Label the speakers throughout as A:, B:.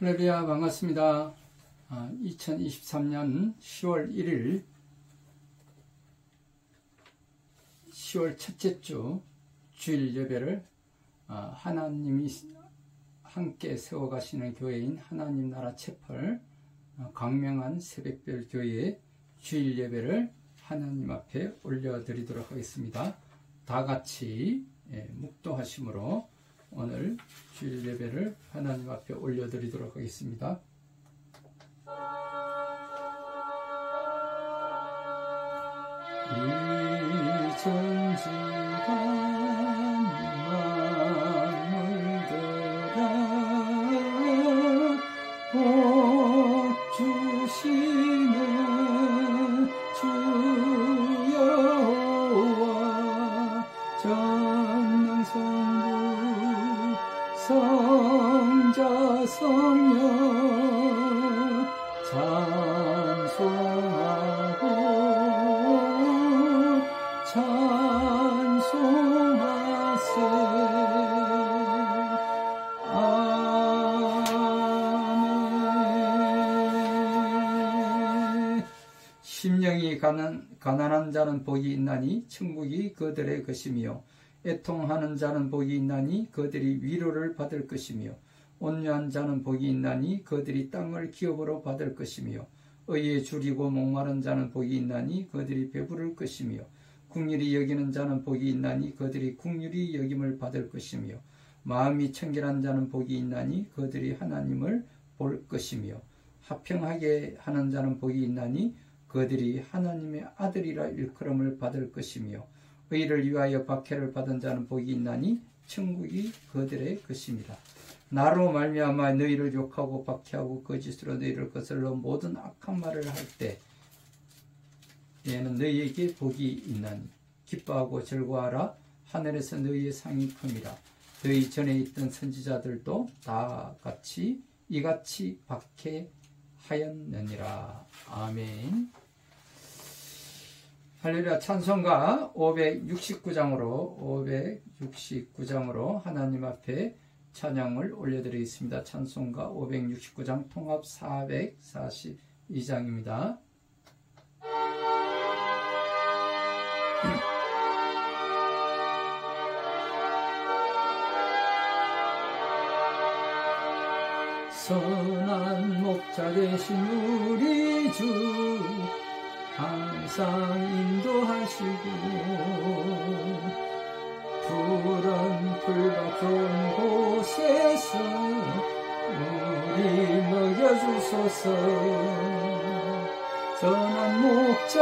A: 할렐루야, 반갑습니다. 2023년 10월 1일 10월 첫째 주 주일 예배를 하나님이 함께 세워가시는 교회인 하나님 나라 채펄 광명한 새벽별 교회의 주일 예배를 하나님 앞에 올려드리도록 하겠습니다. 다 같이 묵도하심으로 오늘 주일 예배를 하나님 앞에 올려드리도록 하겠습니다. 이 전지간 만물들아 복 주시는 주 여호와 전능성부 성자 성령 찬송하고 찬송하세. 아멘. 심령이 가난한 자는 복이 있나니 천국이 그들의 것이며 애통하는 자는 복이 있나니 그들이 위로를 받을 것이며 온유한 자는 복이 있나니 그들이 땅을 기업으로 받을 것이며 의에 줄이고 목마른 자는 복이 있나니 그들이 배부를 것이며 긍휼히 여기는 자는 복이 있나니 그들이 긍휼히 여김을 받을 것이며 마음이 청결한 자는 복이 있나니 그들이 하나님을 볼 것이며 화평하게 하는 자는 복이 있나니 그들이 하나님의 아들이라 일컬음을 받을 것이며 의를 위하여 박해를 받은 자는 복이 있나니 천국이 그들의 것입니다. 나로 말미암아 너희를 욕하고 박해하고 거짓으로 너희를 거슬러 모든 악한 말을 할 때 얘는 너희에게 복이 있나니 기뻐하고 즐거워하라. 하늘에서 너희의 상이 큼이라. 너희 전에 있던 선지자들도 다 같이 이같이 박해하였느니라. 아멘. 할렐루야. 찬송가 569장으로 하나님 앞에 찬양을 올려드리겠습니다. 찬송가 569장 통합 442장입니다. 선한 목자 되신 우리 주 항상 인도하시고 푸른 풀과 좋은 곳에서 우리 먹여주소서. 선한 목자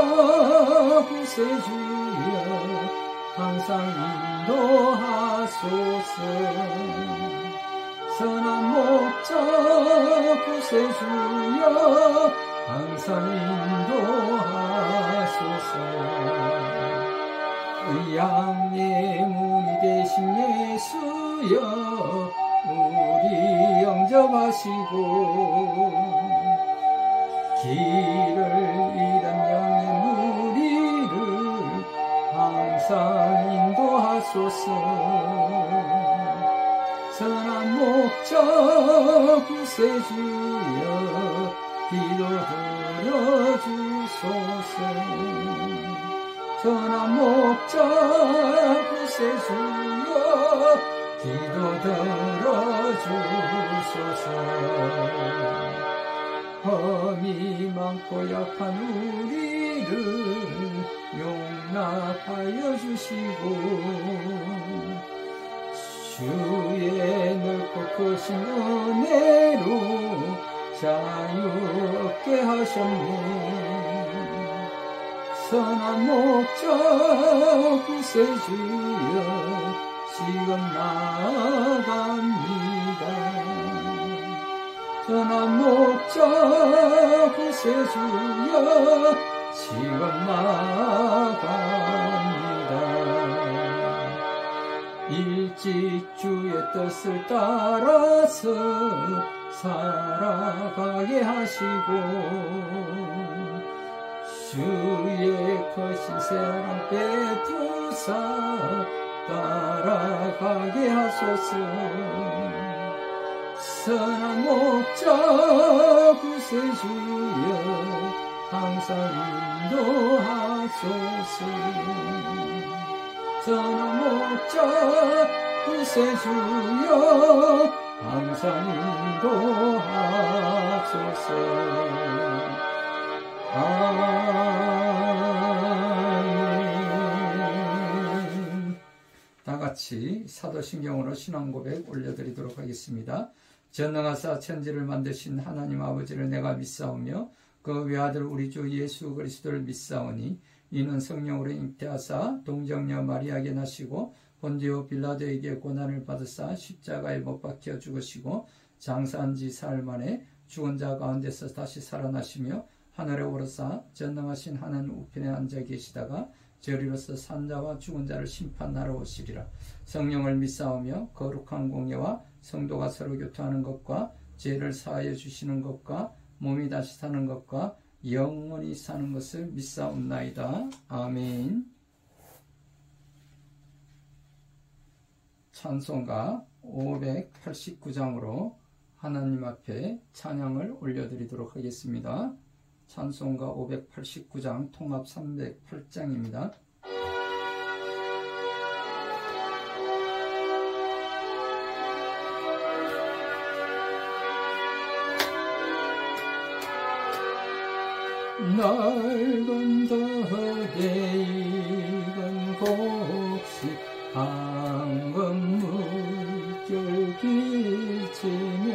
A: 구세주여 항상 인도하소서. 선한 목자 구세주여 항상 인도하소서. 의양의 문이 되신 예수여 우리 영접하시고 길을 잃은 양의 무리를 항상 인도하소서. 선한 목자 구세주여 기도 들어주소서. 선한 목자 구세주여 기도 들어주소서. 험이 많고 약한 우리를 용납하여 주시고 주의 넓고 크신 은혜로 자유 얻게 하셨네. 선한 목자 구세주여 지금 나아갑니다. 선한 목자 구세주여 지금 나아갑니다. 일찍 주의 뜻을 따라서 살아가게 하시고 주의 크신 사랑 베푸사 따라가게 하소서. 선한 목자 구세주여 항상 인도하소서. 선한 목자 구세주여 항상 인도하소서. 아멘. 다같이 사도신경으로 신앙고백 올려드리도록 하겠습니다. 전능하사 천지를 만드신 하나님 아버지를 내가 믿사오며 그 외아들 우리 주 예수 그리스도를 믿사오니 이는 성령으로 잉태하사 동정녀 마리아에게 나시고 본디오 빌라도에게 고난을 받으사 십자가에 못 박혀 죽으시고 장사한 지 사흘 만에 죽은 자 가운데서 다시 살아나시며 하늘에 오르사 전능하신 하나님 우편에 앉아 계시다가 저리로서 산자와 죽은 자를 심판하러 오시리라. 성령을 믿사오며 거룩한 공예와 성도가 서로 교통하는 것과 죄를 사하여 주시는 것과 몸이 다시 사는 것과 영원히 사는 것을 믿사옵나이다. 아멘. 찬송가 589장으로 하나님 앞에 찬양을 올려드리도록 하겠습니다. 찬송가 589장 통합 308장입니다. 넓은 더대 익은 곡식 황금 물결 길치며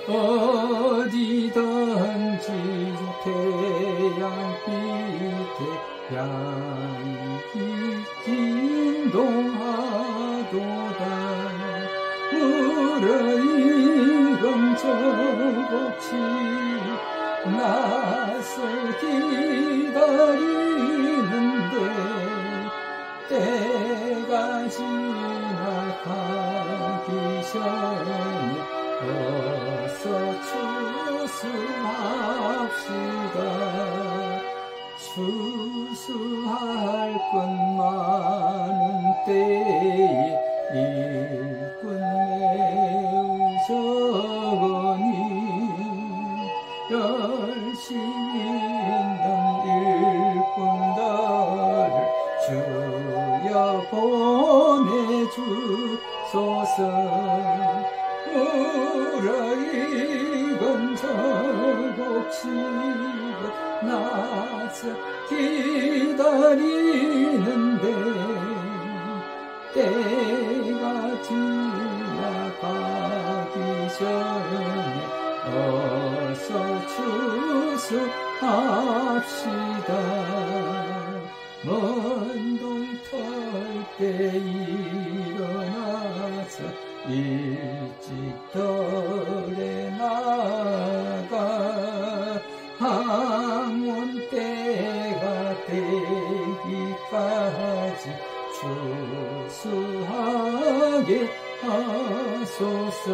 A: 어디든지 태양빛에 양기 진동하도다. 물어 익은 저곡식 낯을 기다리는데 때가 지나가기 전에 어서 추수합시다. 추수할 것 많은 때에 일꾼 매우 적으니 열심히 있는 일꾼들을 주여 보내주소서. 물어 익은 저곡식은 낯을 기다리는데 때가 지나가기 전에 어서 추수합시다. 먼 돌 털 때 일어나서 일찍 덜에 나가 항원 때가 되기까지 추수하게 하소서.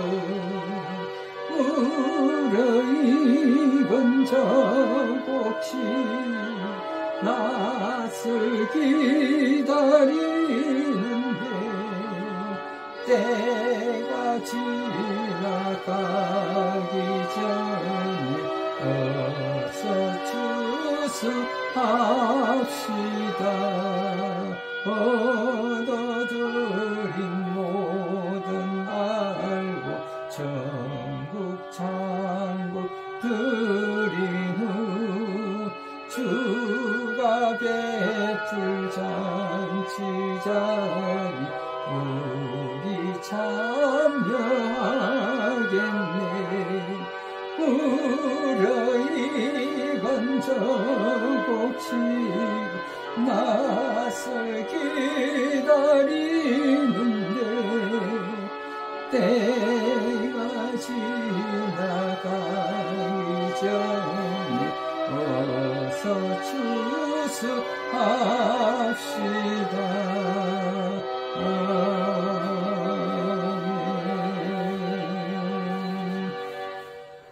A: 물어 익은 저곡식 낯을 기다리는데 때가 지나가기 전에 어서 추수합시다. 얻어들인 모든 알고 전국 창국 드린 후 주가 베풀 잔치 자리 우리 참여하겠네. 물어 익은 저곡식 낯을 기다리는데 때가 지나가기 전에 어서 추수합시다.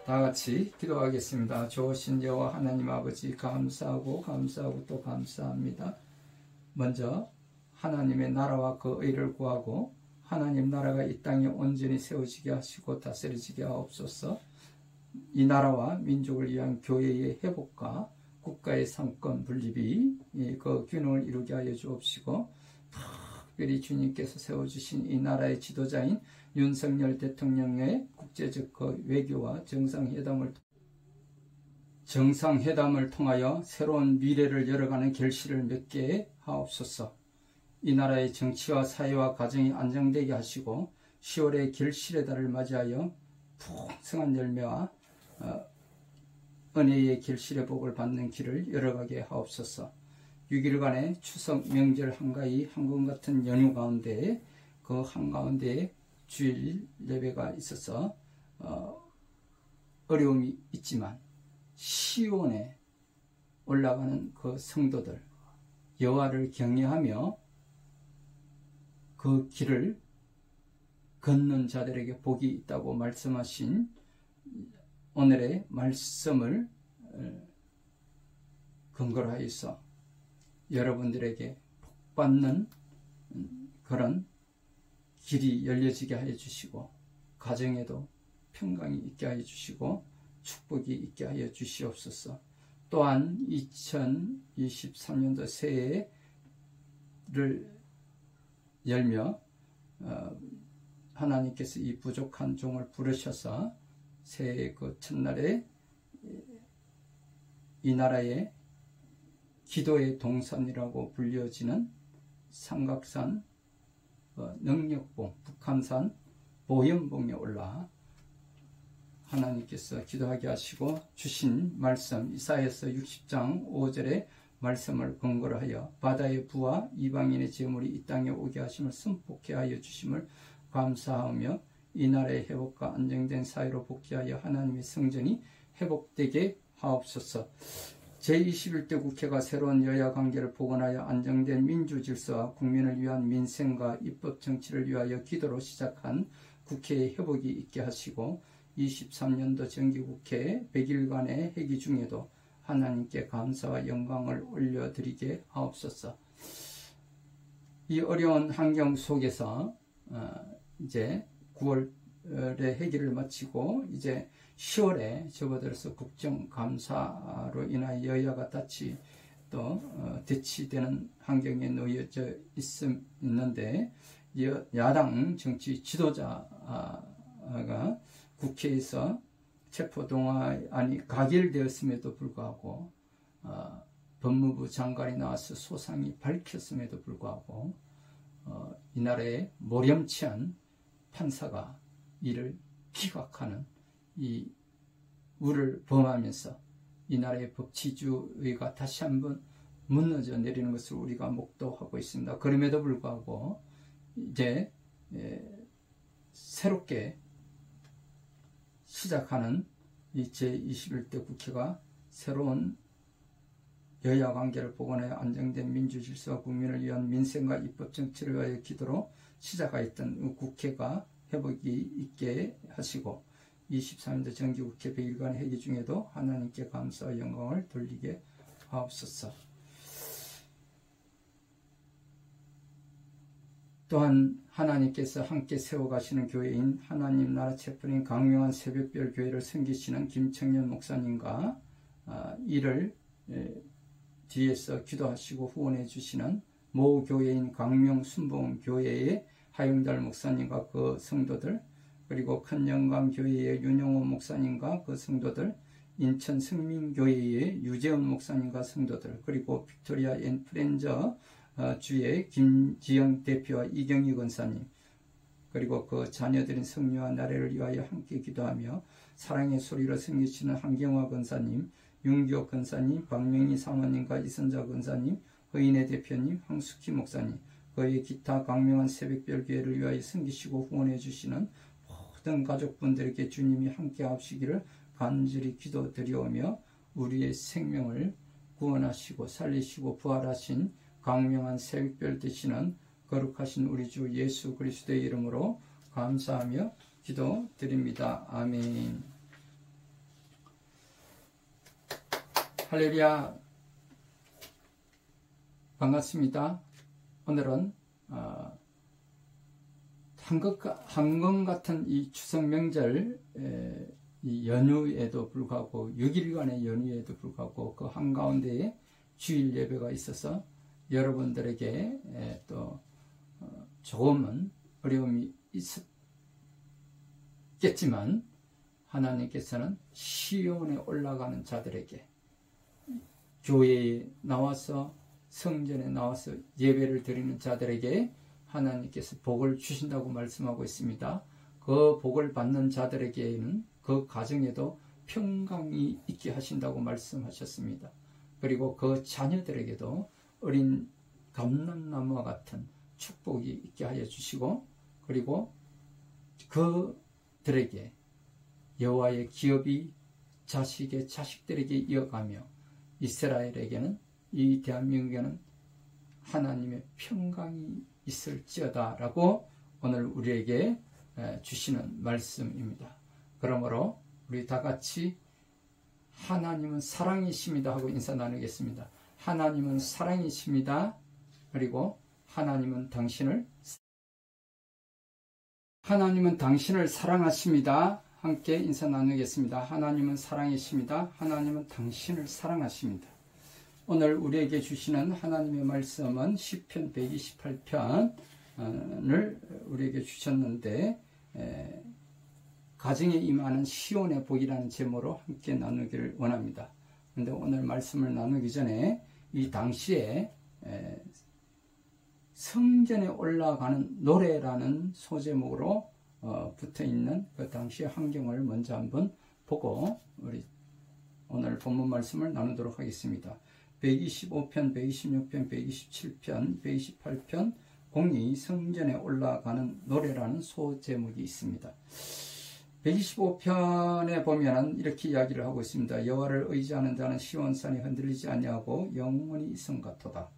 A: 다같이 기도하겠습니다. 좋으신 여호와 하나님 아버지, 감사하고 또 감사합니다. 먼저 하나님의 나라와 그 의를 구하고 하나님 나라가 이 땅에 온전히 세워지게 하시고 다스려지게 하옵소서. 이 나라와 민족을 위한 교회의 회복과 국가의 상권 분립이 그 균형을 이루게 하여 주옵시고, 특별히 주님께서 세워주신 이 나라의 지도자인 윤석열 대통령의 국제적 외교와 정상회담을 통하여 새로운 미래를 열어가는 결실을 맺게 하옵소서. 이 나라의 정치와 사회와 가정이 안정되게 하시고 10월의 결실의 달을 맞이하여 풍성한 열매와 은혜의 결실의 복을 받는 길을 열어가게 하옵소서. 6일간의 추석 명절 한가위 한금 같은 연휴 가운데 그 한가운데 주일 예배가 있어서 어려움이 있지만 시온에 올라가는 그 성도들, 여호와를 경외하며 그 길을 걷는 자들에게 복이 있다고 말씀하신 오늘의 말씀을 근거로 하여서 여러분들에게 복받는 그런 길이 열려지게 하여 주시고, 가정에도 평강이 있게 하여 주시고 축복이 있게 하여 주시옵소서. 또한 2023년도 새해를 열며 하나님께서 이 부족한 종을 부르셔서 새해 그 첫날에 이 나라의 기도의 동산이라고 불려지는 삼각산 능력봉 북한산 보현봉에 올라 하나님께서 기도하게 하시고 주신 말씀 이사야서 60장 5절의 말씀을 근거로 하여 바다의 부와 이방인의 재물이 이 땅에 오게 하심을 선포케 하여 주심을 감사하며 이 나라의 회복과 안정된 사회로 복귀하여 하나님의 성전이 회복되게 하옵소서. 제21대 국회가 새로운 여야 관계를 복원하여 안정된 민주 질서와 국민을 위한 민생과 입법 정치를 위하여 기도로 시작한 국회의 회복이 있게 하시고 23년도 정기국회 100일간의 회기 중에도 하나님께 감사와 영광을 올려드리게 하옵소서. 이 어려운 환경 속에서 이제 9월에 회기를 마치고 이제 10월에 접어들어서 국정감사로 인하여 여야가 대치되는 환경에 놓여져 있는데 야당 정치 지도자가 국회에서 체포동의안이 가결되었음에도 불구하고 법무부 장관이 나와서 소상히 밝혔음에도 불구하고 이 나라의 모렴치한 판사가 이를 기각하는 이 우를 범하면서 이 나라의 법치주의가 다시 한번 무너져 내리는 것을 우리가 목도하고 있습니다. 그럼에도 불구하고 이제 새롭게 시작하는 이 제21대 국회가 새로운 여야 관계를 복원하여 안정된 민주질서와 국민을 위한 민생과 입법정치를 위하여 기도로 시작하였던 국회가 회복이 있게 하시고 23년도 정기국회 100일간 회기 중에도 하나님께 감사와 영광을 돌리게 하옵소서. 또한 하나님께서 함께 세워가시는 교회인 하나님 나라 체플인 강명한 새벽별 교회를 섬기시는 김청년 목사님과 이를 뒤에서 기도하시고 후원해 주시는 모 교회인 강명 순봉교회의 하영달 목사님과 그 성도들, 그리고 큰영감 교회의 윤영호 목사님과 그 성도들, 인천 승민교회의 유재원 목사님과 성도들, 그리고 빅토리아 앤 프렌저 주의 김지영 대표와 이경희 권사님, 그리고 그 자녀들인 성녀와 나래를 위하여 함께 기도하며 사랑의 소리로 섬기시는 한경화 권사님, 윤기옥 권사님, 박명희 사모님과 이선자 권사님, 허인혜 대표님, 황숙희 목사님, 그의 기타 강명한 새벽별 교회를 위하여 섬기시고 후원해 주시는 모든 가족분들에게 주님이 함께 하시기를 간절히 기도드리오며 우리의 생명을 구원하시고 살리시고 부활하신 강명한 새벽별 되시는 거룩하신 우리 주 예수 그리스도의 이름으로 감사하며 기도드립니다. 아멘. 할렐루야. 반갑습니다. 오늘은 한건 같은 이 추석 명절 이 연휴에도 불구하고 6일간의 연휴에도 불구하고 그 한가운데에 주일 예배가 있어서 여러분들에게 또 조금은 어려움이 있었겠지만 하나님께서는 시온에 올라가는 자들에게 교회에 나와서 성전에 나와서 예배를 드리는 자들에게 하나님께서 복을 주신다고 말씀하고 있습니다. 그 복을 받는 자들에게는 그 가정에도 평강이 있게 하신다고 말씀하셨습니다. 그리고 그 자녀들에게도 어린 감람나무와 같은 축복이 있게 하여 주시고, 그리고 그들에게 여호와의 기업이 자식의 자식들에게 이어가며 이스라엘에게는, 이 대한민국에는 하나님의 평강이 있을지어다 라고 오늘 우리에게 주시는 말씀입니다. 그러므로 우리 다 같이 하나님은 사랑이십니다 하고 인사 나누겠습니다. 하나님은 사랑이십니다. 그리고 하나님은 당신을 사랑하십니다. 함께 인사 나누겠습니다. 하나님은 사랑이십니다. 하나님은 당신을 사랑하십니다. 오늘 우리에게 주시는 하나님의 말씀은 시편 128편을 우리에게 주셨는데, 가정에 임하는 시온의 복이라는 제목으로 함께 나누기를 원합니다. 그런데 오늘 말씀을 나누기 전에 이 당시에 성전에 올라가는 노래라는 소제목으로 붙어있는 그 당시의 환경을 먼저 한번 보고 우리 오늘 본문 말씀을 나누도록 하겠습니다. 125편, 126편, 127편, 128편 공의 성전에 올라가는 노래라는 소제목이 있습니다. 125편에 보면 이렇게 이야기를 하고 있습니다. 여호와를 의지하는 자는 시온산이 흔들리지 아니하고 영원히 이성같도다.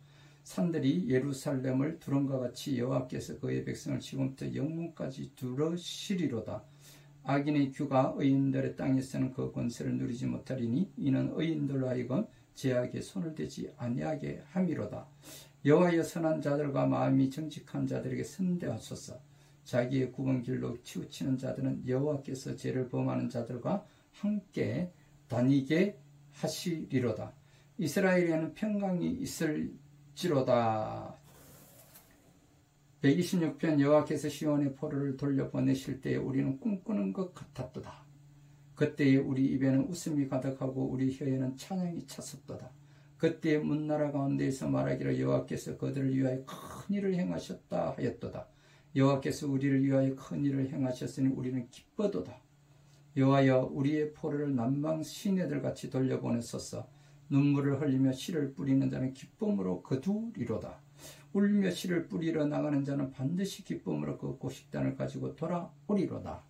A: 산들이 예루살렘을 두른과 같이 여호와께서 그의 백성을 지금부터 영문까지 두르시리로다. 악인의 규가 의인들의 땅에서는 그 권세를 누리지 못하리니 이는 의인들로 하여금 죄악에 손을 대지 아니하게 함이로다. 여호와여, 선한 자들과 마음이 정직한 자들에게 선대하소서. 자기의 굽은 길로 치우치는 자들은 여호와께서 죄를 범하는 자들과 함께 다니게 하시리로다. 이스라엘에는 평강이 있을지로다. 126편 여호와께서 시온의 포로를 돌려보내실 때에 우리는 꿈꾸는 것 같았도다. 그때에 우리 입에는 웃음이 가득하고 우리 혀에는 찬양이 찼었도다. 그때에 문나라 가운데에서 말하기를 여호와께서 그들을 위하여 큰 일을 행하셨다 하였도다. 여호와께서 우리를 위하여 큰 일을 행하셨으니 우리는 기뻐도다. 여호와여, 우리의 포로를 남방 시내들같이 돌려보내소서. 눈물을 흘리며 씨를 뿌리는 자는 기쁨으로 거두리로다. 울며 씨를 뿌리러 나가는 자는 반드시 기쁨으로 그 곡식단을 가지고 돌아오리로다.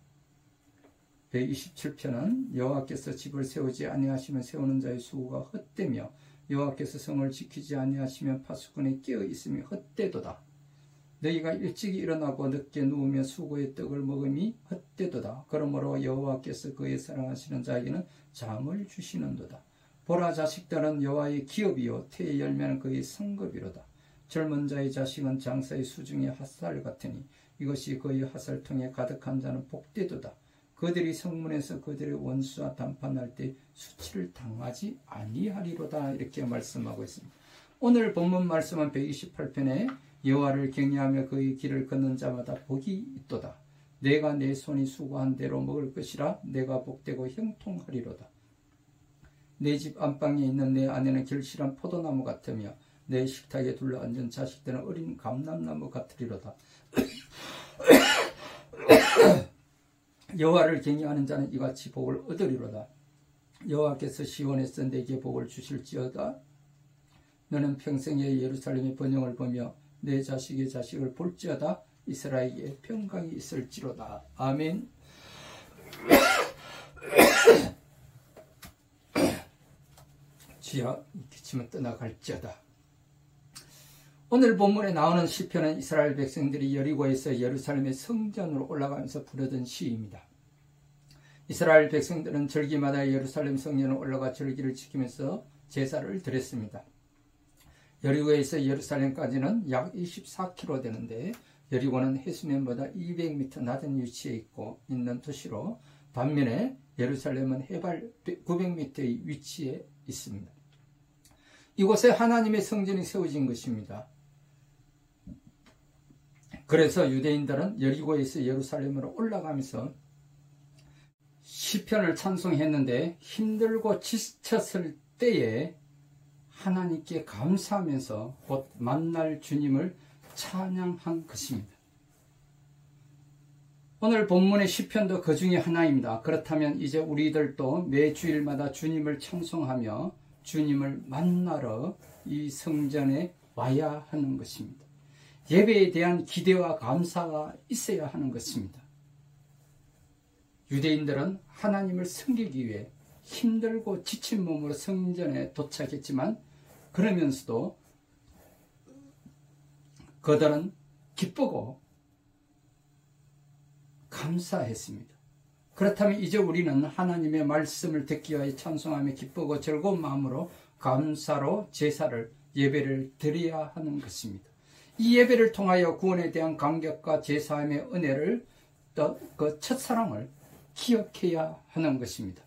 A: 127편은 여호와께서 집을 세우지 아니하시면 세우는 자의 수고가 헛되며 여호와께서 성을 지키지 아니하시면 파수꾼의 깨어 있음이 헛되도다. 너희가 일찍이 일어나고 늦게 누우며 수고의 떡을 먹음이 헛되도다. 그러므로 여호와께서 그의 사랑하시는 자에게는 잠을 주시는도다. 보라, 자식들은 여호와의 기업이요 태의 열매는 그의 성급이로다. 젊은 자의 자식은 장사의 수중의 핫살 같으니 이것이 그의 핫살통에 가득한 자는 복되도다. 그들이 성문에서 그들의 원수와 담판할 때 수치를 당하지 아니하리로다. 이렇게 말씀하고 있습니다. 오늘 본문 말씀은 128편에 여호와를 경외하며 그의 길을 걷는 자마다 복이 있도다. 내가 내 손이 수고한 대로 먹을 것이라. 내가 복되고 형통하리로다. 내 집 안방에 있는 내 아내는 결실한 포도나무 같으며 내 식탁에 둘러앉은 자식들은 어린 감람나무 같으리로다. 여호와를 경외하는 자는 이같이 복을 얻으리로다. 여호와께서 시온에서 내게 복을 주실지어다. 너는 평생에 예루살렘의 번영을 보며 내 자식의 자식을 볼지어다. 이스라엘에 평강이 있을지로다. 아멘. 주여, 기침은 떠나갈지어다. 오늘 본문에 나오는 시편은 이스라엘 백성들이 여리고에서 예루살렘의 성전으로 올라가면서 부르던 시입니다. 이스라엘 백성들은 절기마다 예루살렘 성전에 올라가 절기를 지키면서 제사를 드렸습니다. 여리고에서 예루살렘까지는 약 24km 되는데 여리고는 해수면보다 200m 낮은 위치에 있는 도시로 반면에 예루살렘은 해발 900m의 위치에 있습니다. 이곳에 하나님의 성전이 세워진 것입니다. 그래서 유대인들은 여리고에서 예루살렘으로 올라가면서 시편을 찬송했는데 힘들고 지쳤을 때에 하나님께 감사하면서 곧 만날 주님을 찬양한 것입니다. 오늘 본문의 시편도 그 중에 하나입니다. 그렇다면 이제 우리들도 매 주일마다 주님을 찬송하며 주님을 만나러 이 성전에 와야 하는 것입니다. 예배에 대한 기대와 감사가 있어야 하는 것입니다. 유대인들은 하나님을 섬기기 위해 힘들고 지친 몸으로 성전에 도착했지만 그러면서도 그들은 기쁘고 감사했습니다. 그렇다면 이제 우리는 하나님의 말씀을 듣기 위해 찬송하며 기쁘고 즐거운 마음으로 감사로 제사를 예배를 드려야 하는 것입니다. 이 예배를 통하여 구원에 대한 감격과 제사함의 은혜를 그 첫사랑을 기억해야 하는 것입니다.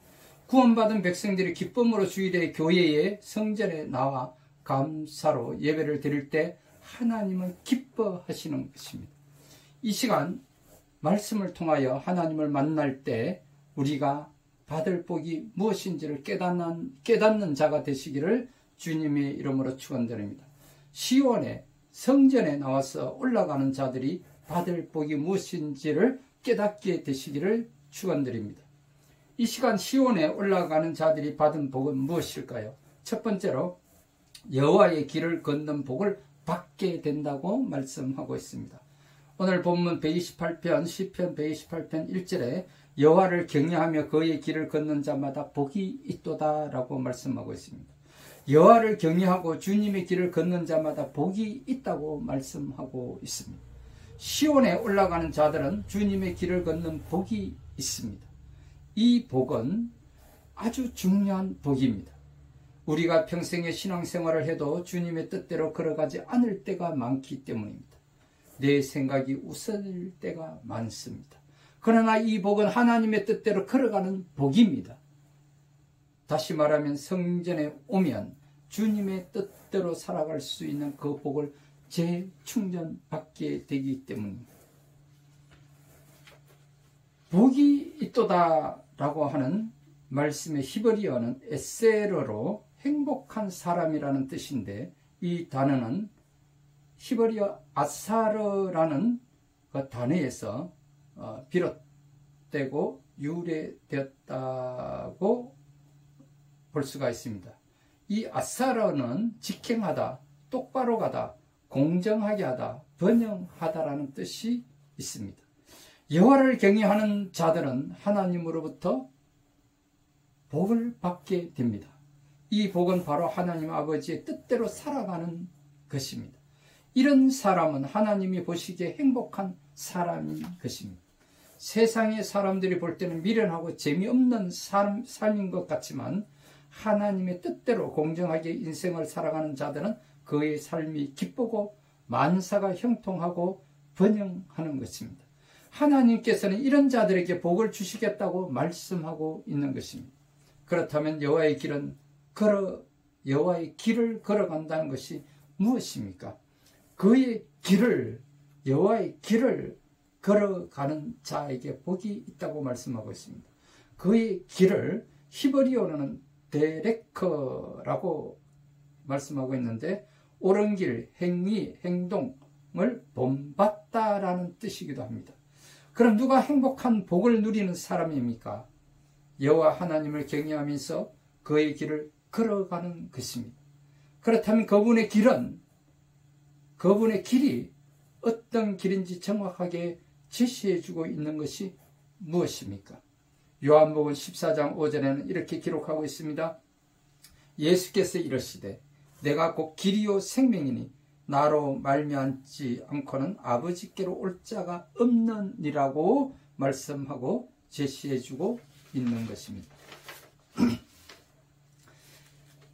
A: 구원받은 백성들이 기쁨으로 주일에 교회에 성전에 나와 감사로 예배를 드릴 때 하나님은 기뻐하시는 것입니다. 이 시간 말씀을 통하여 하나님을 만날 때 우리가 받을 복이 무엇인지를 깨닫는 자가 되시기를 주님의 이름으로 축원드립니다. 시온에 성전에 나와서 올라가는 자들이 받을 복이 무엇인지를 깨닫게 되시기를 축원드립니다. 이 시간 시온에 올라가는 자들이 받은 복은 무엇일까요? 첫 번째로 여호와의 길을 걷는 복을 받게 된다고 말씀하고 있습니다. 오늘 본문 128편 시편 128편 1절에 여호와를 경외하며 그의 길을 걷는 자마다 복이 있도다 라고 말씀하고 있습니다. 여호와를 경외하고 주님의 길을 걷는 자마다 복이 있다고 말씀하고 있습니다. 시온에 올라가는 자들은 주님의 길을 걷는 복이 있습니다. 이 복은 아주 중요한 복입니다. 우리가 평생의 신앙생활을 해도 주님의 뜻대로 걸어가지 않을 때가 많기 때문입니다. 내 생각이 우선일 때가 많습니다. 그러나 이 복은 하나님의 뜻대로 걸어가는 복입니다. 다시 말하면 성전에 오면 주님의 뜻대로 살아갈 수 있는 그 복을 재충전받게 되기 때문입니다. 복이 있도다 라고 하는 말씀의 히브리어는 에세르로 행복한 사람이라는 뜻인데 이 단어는 히브리어 아사르라는 그 단어에서 비롯되고 유래되었다고 볼 수가 있습니다. 이 아사르는 직행하다, 똑바로 가다, 공정하게 하다, 번영하다라는 뜻이 있습니다. 여호와를 경외하는 자들은 하나님으로부터 복을 받게 됩니다. 이 복은 바로 하나님 아버지의 뜻대로 살아가는 것입니다. 이런 사람은 하나님이 보시기에 행복한 사람인 것입니다. 세상의 사람들이 볼 때는 미련하고 재미없는 삶인 것 같지만 하나님의 뜻대로 공정하게 인생을 살아가는 자들은 그의 삶이 기쁘고 만사가 형통하고 번영하는 것입니다. 하나님께서는 이런 자들에게 복을 주시겠다고 말씀하고 있는 것입니다. 그렇다면 여호와의 길을 걸어간다는 것이 무엇입니까? 그의 길을, 여호와의 길을 걸어가는 자에게 복이 있다고 말씀하고 있습니다. 그의 길을 히브리어로는 데레크라고 말씀하고 있는데 옳은 길, 행위, 행동을 본받다라는 뜻이기도 합니다. 그럼 누가 행복한 복을 누리는 사람입니까? 여호와 하나님을 경외하면서 그의 길을 걸어가는 것입니다. 그렇다면 그분의 길이 어떤 길인지 정확하게 제시해주고 있는 것이 무엇입니까? 요한복음 14장 5절에는 이렇게 기록하고 있습니다. 예수께서 이르시되 내가 곧 길이요 생명이니 나로 말미암지 않고는 아버지께로 올 자가 없느니라고 말씀하고 제시해주고 있는 것입니다.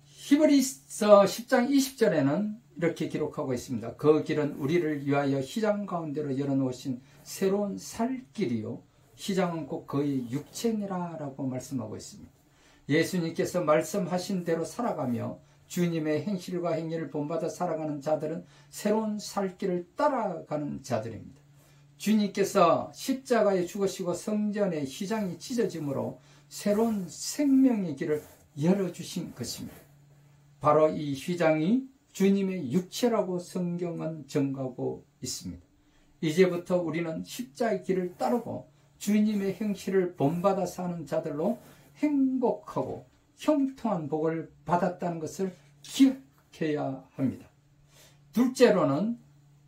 A: 히브리서 10장 20절에는 이렇게 기록하고 있습니다. 그 길은 우리를 위하여 휘장 가운데로 열어놓으신 새로운 살 길이요 휘장은 곧 그의 육체니라 라고 말씀하고 있습니다. 예수님께서 말씀하신 대로 살아가며 주님의 행실과 행위를 본받아 살아가는 자들은 새로운 살 길을 따라가는 자들입니다. 주님께서 십자가에 죽으시고 성전의 휘장이 찢어짐으로 새로운 생명의 길을 열어주신 것입니다. 바로 이 휘장이 주님의 육체라고 성경은 증거하고 있습니다. 이제부터 우리는 십자가의 길을 따르고 주님의 행실을 본받아 사는 자들로 행복하고 형통한 복을 받았다는 것을 기억해야 합니다. 둘째로는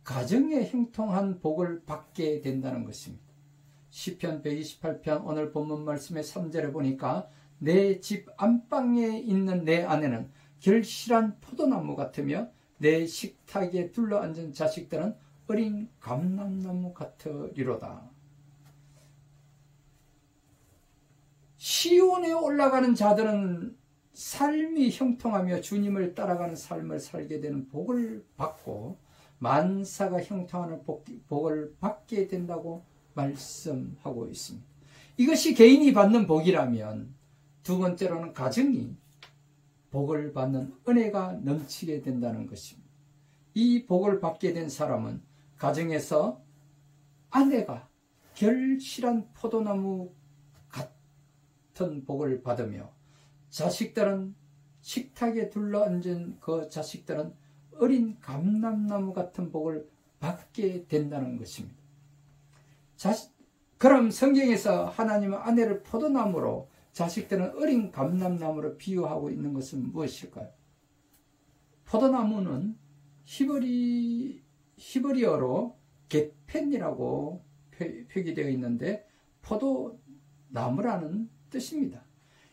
A: 가정의 형통한 복을 받게 된다는 것입니다. 시편 128편 오늘 본문 말씀의 3절에 보니까 내 집 안방에 있는 내 아내는 결실한 포도나무 같으며 내 식탁에 둘러앉은 자식들은 어린 감람나무 같으리로다. 시온에 올라가는 자들은 삶이 형통하며 주님을 따라가는 삶을 살게 되는 복을 받고 만사가 형통하는 복을 받게 된다고 말씀하고 있습니다. 이것이 개인이 받는 복이라면 두 번째로는 가정이 복을 받는 은혜가 넘치게 된다는 것입니다. 이 복을 받게 된 사람은 가정에서 아내가 결실한 포도나무 같은 복을 받으며 자식들은 식탁에 둘러앉은 그 자식들은 어린 감람나무 같은 복을 받게 된다는 것입니다. 그럼 성경에서 하나님은 아내를 포도나무로 자식들은 어린 감람나무로 비유하고 있는 것은 무엇일까요? 포도나무는 히브리어로 게펜이라고 표기되어 있는데 포도나무라는 뜻입니다.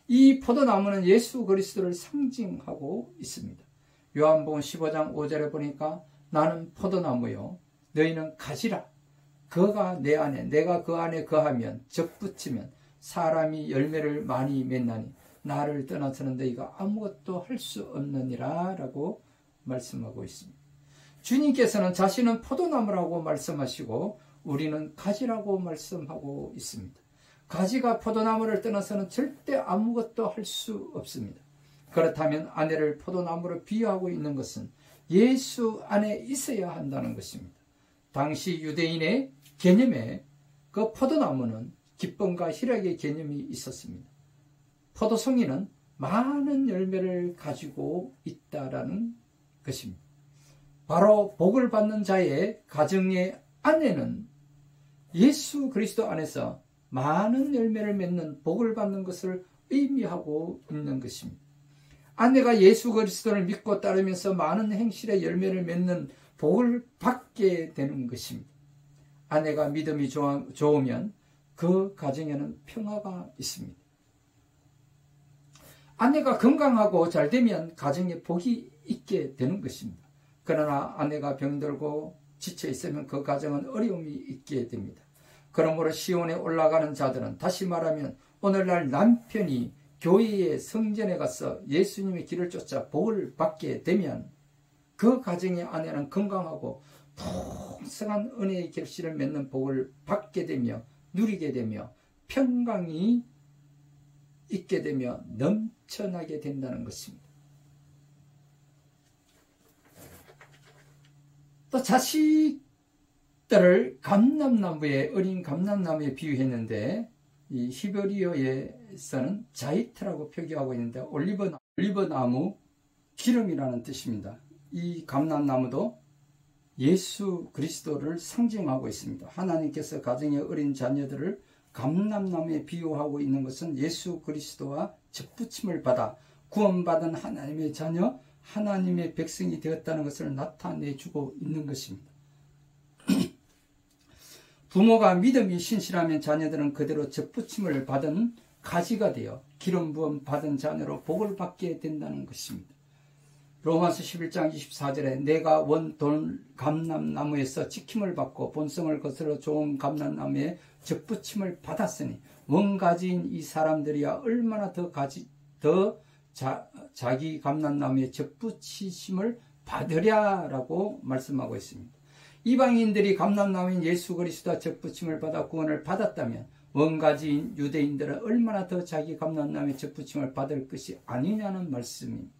A: 이 포도나무는 예수 그리스도를 상징하고 있습니다. 요한복음 15장 5절에 보니까 나는 포도나무요 너희는 가지라. 그가 내 안에 내가 그 안에 거하면 접붙이면 사람이 열매를 많이 맺나니 나를 떠나서는 너희가 아무것도 할 수 없느니라 라고 말씀하고 있습니다. 주님께서는 자신은 포도나무라고 말씀하시고 우리는 가지라고 말씀하고 있습니다. 가지가 포도나무를 떠나서는 절대 아무것도 할 수 없습니다. 그렇다면 아내를 포도나무로 비유하고 있는 것은 예수 안에 있어야 한다는 것입니다. 당시 유대인의 개념에 그 포도나무는 기쁨과 희락의 개념이 있었습니다. 포도송이는 많은 열매를 가지고 있다라는 것입니다. 바로 복을 받는 자의 가정의 아내는 예수 그리스도 안에서 많은 열매를 맺는 복을 받는 것을 의미하고 있는 것입니다. 아내가 예수 그리스도를 믿고 따르면서 많은 행실의 열매를 맺는 복을 받게 되는 것입니다. 아내가 믿음이 좋으면 그 가정에는 평화가 있습니다. 아내가 건강하고 잘 되면 가정에 복이 있게 되는 것입니다. 그러나 아내가 병들고 지쳐 있으면 그 가정은 어려움이 있게 됩니다. 그러므로 시온에 올라가는 자들은 다시 말하면 오늘날 남편이 교회의 성전에 가서 예수님의 길을 쫓아 복을 받게 되면 그 가정의 아내는 건강하고 풍성한 은혜의 결실을 맺는 복을 받게 되며 누리게 되며 평강이 있게 되며 넘쳐나게 된다는 것입니다. 또 자식들을 어린 감람나무에 비유했는데 이 히브리어에서는 자이트라고 표기하고 있는데 올리브나무 기름이라는 뜻입니다. 이 감람나무도 예수 그리스도를 상징하고 있습니다. 하나님께서 가정의 어린 자녀들을 감람나무에 비유하고 있는 것은 예수 그리스도와 접붙임을 받아 구원받은 하나님의 자녀, 하나님의 백성이 되었다는 것을 나타내주고 있는 것입니다. 부모가 믿음이 신실하면 자녀들은 그대로 접붙임을 받은 가지가 되어 기름 부음 받은 자녀로 복을 받게 된다는 것입니다. 로마서 11장 24절에 내가 원돈 감람나무에서 지킴을 받고 본성을 거스러 좋은 감람나무에 접붙임을 받았으니 원가지인 이 사람들이야 얼마나 자기 감람나무에 접붙이심을 받으랴라고 말씀하고 있습니다. 이방인들이 감람나무인 예수 그리스도와 접붙임을 받아 구원을 받았다면 원가지인 유대인들은 얼마나 더 자기 감람나무의 접붙임을 받을 것이 아니냐는 말씀입니다.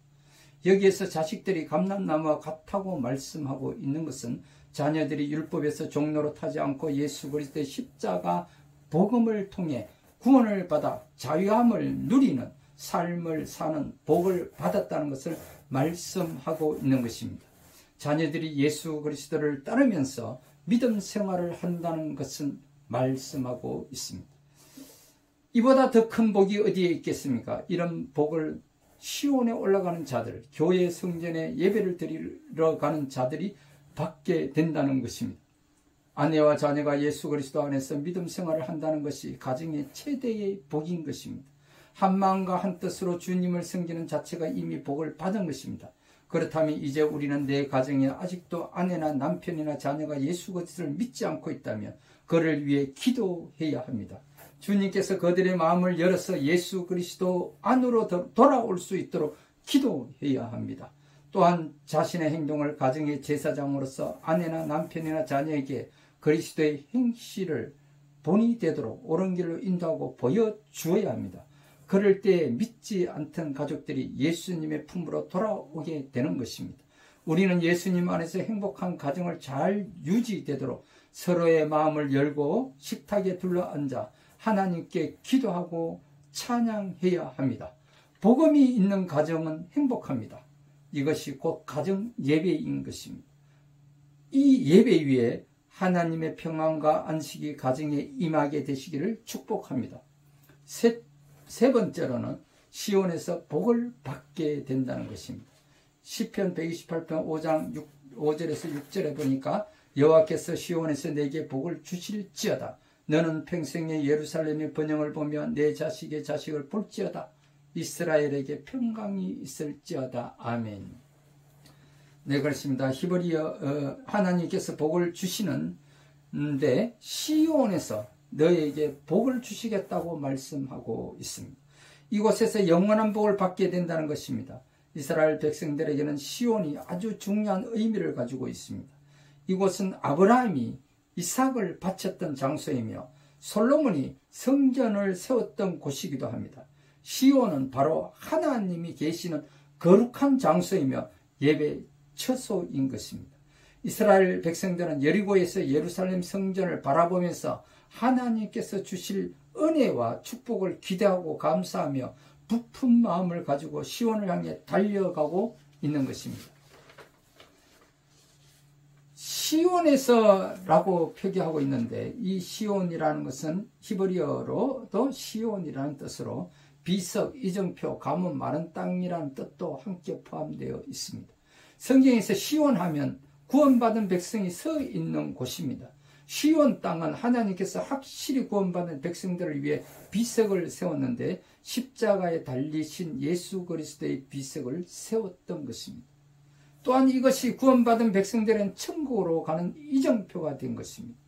A: 여기에서 자식들이 감람나무와 같다고 말씀하고 있는 것은 자녀들이 율법에서 종로로 타지 않고 예수 그리스도의 십자가 복음을 통해 구원을 받아 자유함을 누리는 삶을 사는 복을 받았다는 것을 말씀하고 있는 것입니다. 자녀들이 예수 그리스도를 따르면서 믿음 생활을 한다는 것은 말씀하고 있습니다. 이보다 더 큰 복이 어디에 있겠습니까? 이런 복을 시온에 올라가는 자들, 교회 성전에 예배를 드리러 가는 자들이 받게 된다는 것입니다. 아내와 자녀가 예수 그리스도 안에서 믿음 생활을 한다는 것이 가정의 최대의 복인 것입니다. 한 마음과 한 뜻으로 주님을 섬기는 자체가 이미 복을 받은 것입니다. 그렇다면 이제 우리는 내 가정에 아직도 아내나 남편이나 자녀가 예수 그리스도를 믿지 않고 있다면 그를 위해 기도해야 합니다. 주님께서 그들의 마음을 열어서 예수 그리스도 안으로 돌아올 수 있도록 기도해야 합니다. 또한 자신의 행동을 가정의 제사장으로서 아내나 남편이나 자녀에게 그리스도의 행실을 본이 되도록 옳은 길로 인도하고 보여주어야 합니다. 그럴 때 믿지 않던 가족들이 예수님의 품으로 돌아오게 되는 것입니다. 우리는 예수님 안에서 행복한 가정을 잘 유지되도록 서로의 마음을 열고 식탁에 둘러앉아 하나님께 기도하고 찬양해야 합니다. 복음이 있는 가정은 행복합니다. 이것이 곧 가정 예배인 것입니다. 이 예배 위에 하나님의 평안과 안식이 가정에 임하게 되시기를 축복합니다. 세 번째로는 시온에서 복을 받게 된다는 것입니다. 시편 128편 5장 5절에서 6절에 보니까 여호와께서 시온에서 내게 복을 주실지어다. 너는 평생에 예루살렘의 번영을 보며 내 자식의 자식을 볼지어다. 이스라엘에게 평강이 있을지어다. 아멘. 네, 그렇습니다. 히브리어 하나님께서 복을 주시는데 시온에서 너에게 복을 주시겠다고 말씀하고 있습니다. 이곳에서 영원한 복을 받게 된다는 것입니다. 이스라엘 백성들에게는 시온이 아주 중요한 의미를 가지고 있습니다. 이곳은 아브라함이 이삭을 바쳤던 장소이며 솔로몬이 성전을 세웠던 곳이기도 합니다. 시온은 바로 하나님이 계시는 거룩한 장소이며 예배 처소인 것입니다. 이스라엘 백성들은 여리고에서 예루살렘 성전을 바라보면서 하나님께서 주실 은혜와 축복을 기대하고 감사하며 부푼 마음을 가지고 시온을 향해 달려가고 있는 것입니다. 시온에서라고 표기하고 있는데 이 시온이라는 것은 히브리어로도 시온이라는 뜻으로 비석, 이정표, 가뭄, 마른 땅이라는 뜻도 함께 포함되어 있습니다. 성경에서 시온하면 구원받은 백성이 서 있는 곳입니다. 시온 땅은 하나님께서 확실히 구원받은 백성들을 위해 비석을 세웠는데 십자가에 달리신 예수 그리스도의 비석을 세웠던 것입니다. 또한 이것이 구원받은 백성들은 천국으로 가는 이정표가 된 것입니다.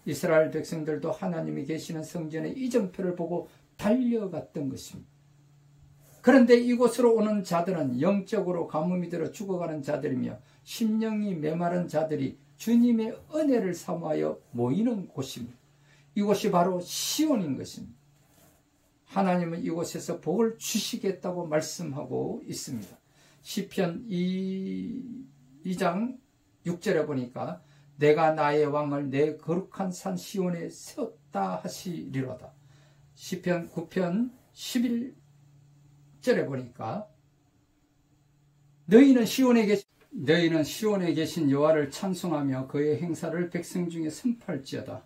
A: 이스라엘 백성들도 하나님이 계시는 성전의 이정표를 보고 달려갔던 것입니다. 그런데 이곳으로 오는 자들은 영적으로 가뭄이 들어 죽어가는 자들이며 심령이 메마른 자들이 주님의 은혜를 사모하여 모이는 곳입니다. 이곳이 바로 시온인 것입니다. 하나님은 이곳에서 복을 주시겠다고 말씀하고 있습니다. 시편 2장 6절에 보니까 내가 나의 왕을 내 거룩한 산 시온에 세웠다 하시리로다. 시편 9편 11절에 보니까 너희는 시온에 계신 여호와를 찬송하며 그의 행사를 백성 중에 선포할지어다.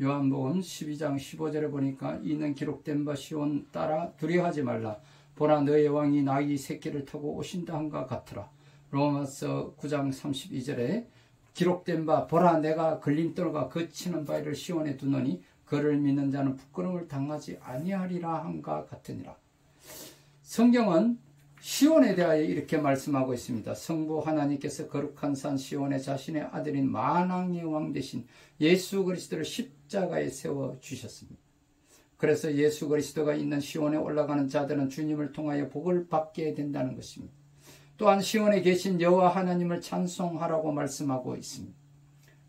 A: 요한복음 12장 15절에 보니까 이는 기록된 바 시온 따라 두려워하지 말라. 보라 너의 왕이 나귀 새끼를 타고 오신다 함과 같으라. 로마서 9장 32절에 기록된 바 보라 내가 걸림돌과 거치는 바위를 시온에 두노니 그를 믿는 자는 부끄러움을 당하지 아니하리라 함과 같으니라. 성경은 시온에 대하여 이렇게 말씀하고 있습니다. 성부 하나님께서 거룩한 산 시온에 자신의 아들인 만왕의 왕 되신 예수 그리스도를 십자가에 세워주셨습니다. 그래서 예수 그리스도가 있는 시온에 올라가는 자들은 주님을 통하여 복을 받게 된다는 것입니다. 또한 시온에 계신 여호와 하나님을 찬송하라고 말씀하고 있습니다.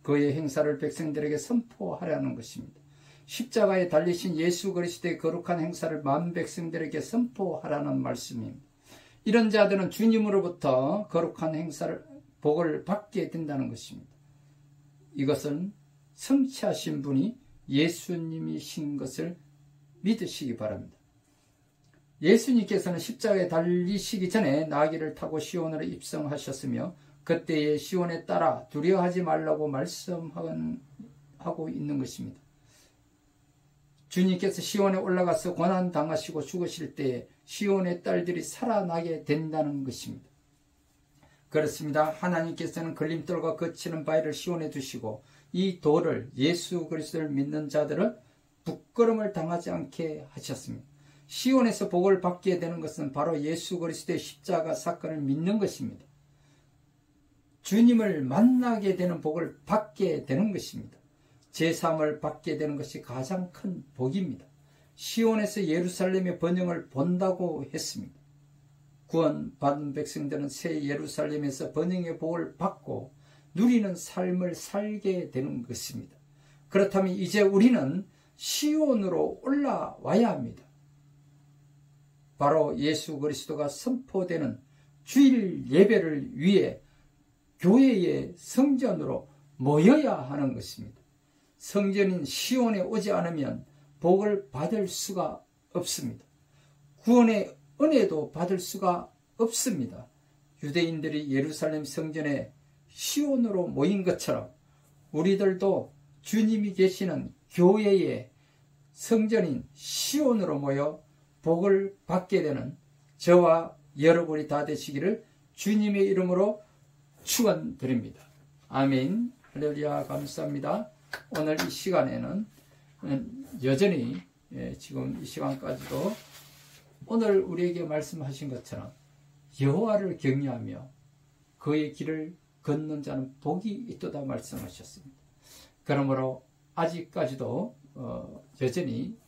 A: 그의 행사를 백성들에게 선포하라는 것입니다. 십자가에 달리신 예수 그리스도의 거룩한 행사를 만 백성들에게 선포하라는 말씀입니다. 이런 자들은 주님으로부터 거룩한 행사를 복을 받게 된다는 것입니다. 이것은 성취하신 분이 예수님이신 것을 믿으시기 바랍니다. 예수님께서는 십자가에 달리시기 전에 나귀를 타고 시온으로 입성하셨으며 그때의 시온에 따라 두려워하지 말라고 말씀하고 있는 것입니다. 주님께서 시온에 올라가서 고난당하시고 죽으실 때에 시온의 딸들이 살아나게 된다는 것입니다. 그렇습니다. 하나님께서는 걸림돌과 거치는 바위를 시온에 두시고 이 돌을 예수 그리스도를 믿는 자들은 부끄러움을 당하지 않게 하셨습니다. 시온에서 복을 받게 되는 것은 바로 예수 그리스도의 십자가 사건을 믿는 것입니다. 주님을 만나게 되는 복을 받게 되는 것입니다. 제3을 받게 되는 것이 가장 큰 복입니다. 시온에서 예루살렘의 번영을 본다고 했습니다. 구원받은 백성들은 새 예루살렘에서 번영의 복을 받고 누리는 삶을 살게 되는 것입니다. 그렇다면 이제 우리는 시온으로 올라와야 합니다. 바로 예수 그리스도가 선포되는 주일 예배를 위해 교회의 성전으로 모여야 하는 것입니다. 성전인 시온에 오지 않으면 복을 받을 수가 없습니다. 구원의 은혜도 받을 수가 없습니다. 유대인들이 예루살렘 성전에 시온으로 모인 것처럼 우리들도 주님이 계시는 교회의 성전인 시온으로 모여 복을 받게 되는 저와 여러분이 다 되시기를 주님의 이름으로 축원드립니다. 아멘. 할렐루야. 감사합니다. 오늘 이 시간에는 여전히 지금 이 시간까지도 오늘 우리에게 말씀하신 것처럼 여호와를 경외하며 그의 길을 걷는 자는 복이 있도다 말씀하셨습니다. 그러므로 아직까지도 여전히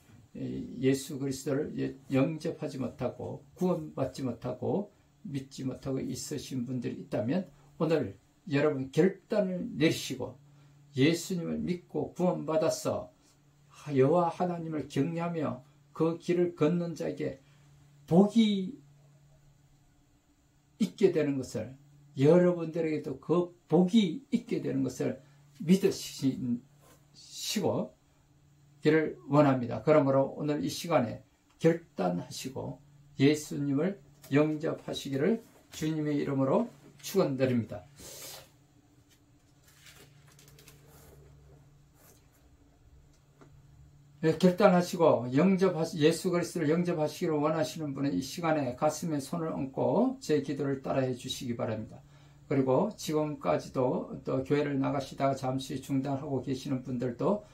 A: 예수 그리스도를 영접하지 못하고 구원받지 못하고 믿지 못하고 있으신 분들이 있다면 오늘 여러분 결단을 내리시고 예수님을 믿고 구원받아서 여호와 하나님을 경외하며 그 길을 걷는 자에게 복이 있게 되는 것을, 여러분들에게도 그 복이 있게 되는 것을 믿으시고 기를 원합니다. 그러므로 오늘 이 시간에 결단하시고 예수님을 영접하시기를 주님의 이름으로 축원드립니다. 결단하시고 예수 그리스도를 영접하시기를 원하시는 분은 이 시간에 가슴에 손을 얹고 제 기도를 따라해 주시기 바랍니다. 그리고 지금까지도 또 교회를 나가시다가 잠시 중단하고 계시는 분들도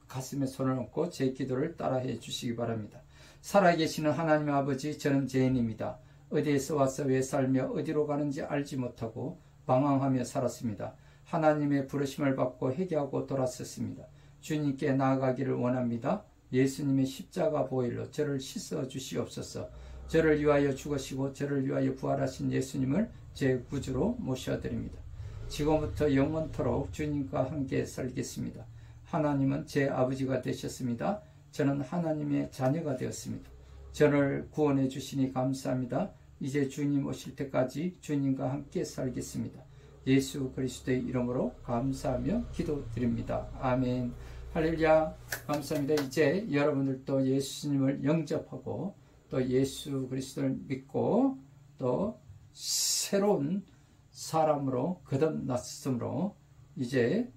A: 가슴에 손을 얹고 제 기도를 따라해 주시기 바랍니다. 살아계시는 하나님 아버지, 저는 죄인입니다. 어디에서 와서 왜 살며 어디로 가는지 알지 못하고 방황하며 살았습니다. 하나님의 부르심을 받고 회개하고 돌아섰습니다. 주님께 나아가기를 원합니다. 예수님의 십자가 보혈로 저를 씻어 주시옵소서. 저를 위하여 죽으시고 저를 위하여 부활하신 예수님을 제 구주로 모셔드립니다. 지금부터 영원토록 주님과 함께 살겠습니다. 하나님은 제 아버지가 되셨습니다. 저는 하나님의 자녀가 되었습니다. 저를 구원해 주시니 감사합니다. 이제 주님 오실 때까지 주님과 함께 살겠습니다. 예수 그리스도의 이름으로 감사하며 기도드립니다. 아멘. 할렐루야. 감사합니다. 이제 여러분들도 예수님을 영접하고 또 예수 그리스도를 믿고 또 새로운 사람으로 거듭났으므로 이제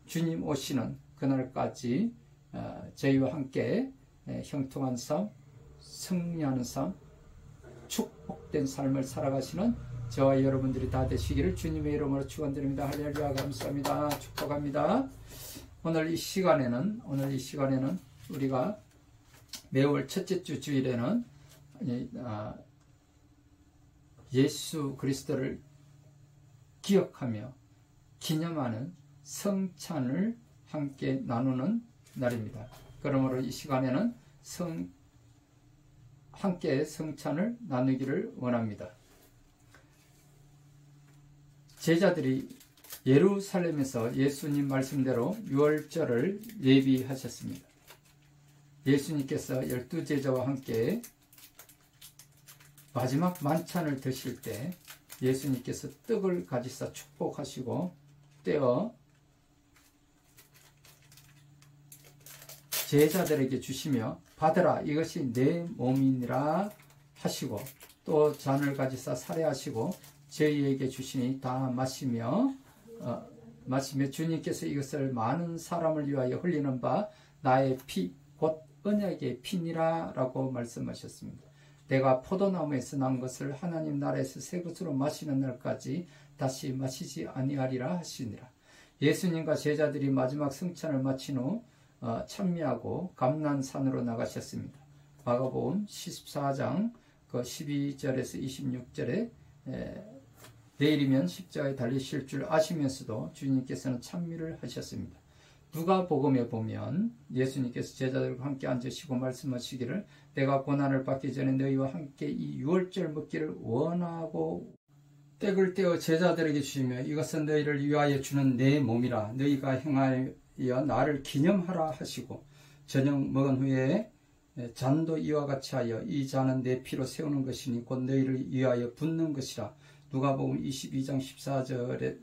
A: 주님 오시는 그날까지 저희와 함께 형통한 삶, 승리하는 삶, 축복된 삶을 살아가시는 저와 여러분들이 다 되시기를 주님의 이름으로 축원드립니다. 할렐루야. 감사합니다. 축복합니다. 오늘 이 시간에는 우리가 매월 첫째 주 주일에는 예수 그리스도를 기억하며 기념하는 성찬을 함께 나누는 날입니다. 그러므로 이 시간에는 함께 성찬을 나누기를 원합니다. 제자들이 예루살렘에서 예수님 말씀대로 유월절을 예비하셨습니다. 예수님께서 12제자와 함께 마지막 만찬을 드실 때 예수님께서 떡을 가지사 축복하시고 떼어 제자들에게 주시며 받으라 이것이 내 몸이니라 하시고 또 잔을 가지사 살해하시고 저희에게 주시니 다 마시며 주님께서 이것을 많은 사람을 위하여 흘리는 바 나의 피 곧 언약의 피니라 라고 말씀하셨습니다. 내가 포도나무에서 난 것을 하나님 나라에서 새 것으로 마시는 날까지 다시 마시지 아니하리라 하시니라. 예수님과 제자들이 마지막 성찬을 마친 후 찬미하고 감난산으로 나가셨습니다. 마가복음 14장 12절에서 26절에 내일이면 십자가에 달리실 줄 아시면서도 주님께서는 찬미를 하셨습니다. 누가복음에 보면 예수님께서 제자들과 함께 앉으시고 말씀하시기를 내가 고난을 받기 전에 너희와 함께 이 유월절 먹기를 원하고 떡을 떼어 제자들에게 주시며 이것은 너희를 위하여 주는 내 몸이라 너희가 행하여 나를 기념하라 하시고 저녁 먹은 후에 잔도 이와 같이 하여 이 잔은 내 피로 세우는 것이니 곧 너희를 위하여 붓는 것이라. 누가복음 22장 14절에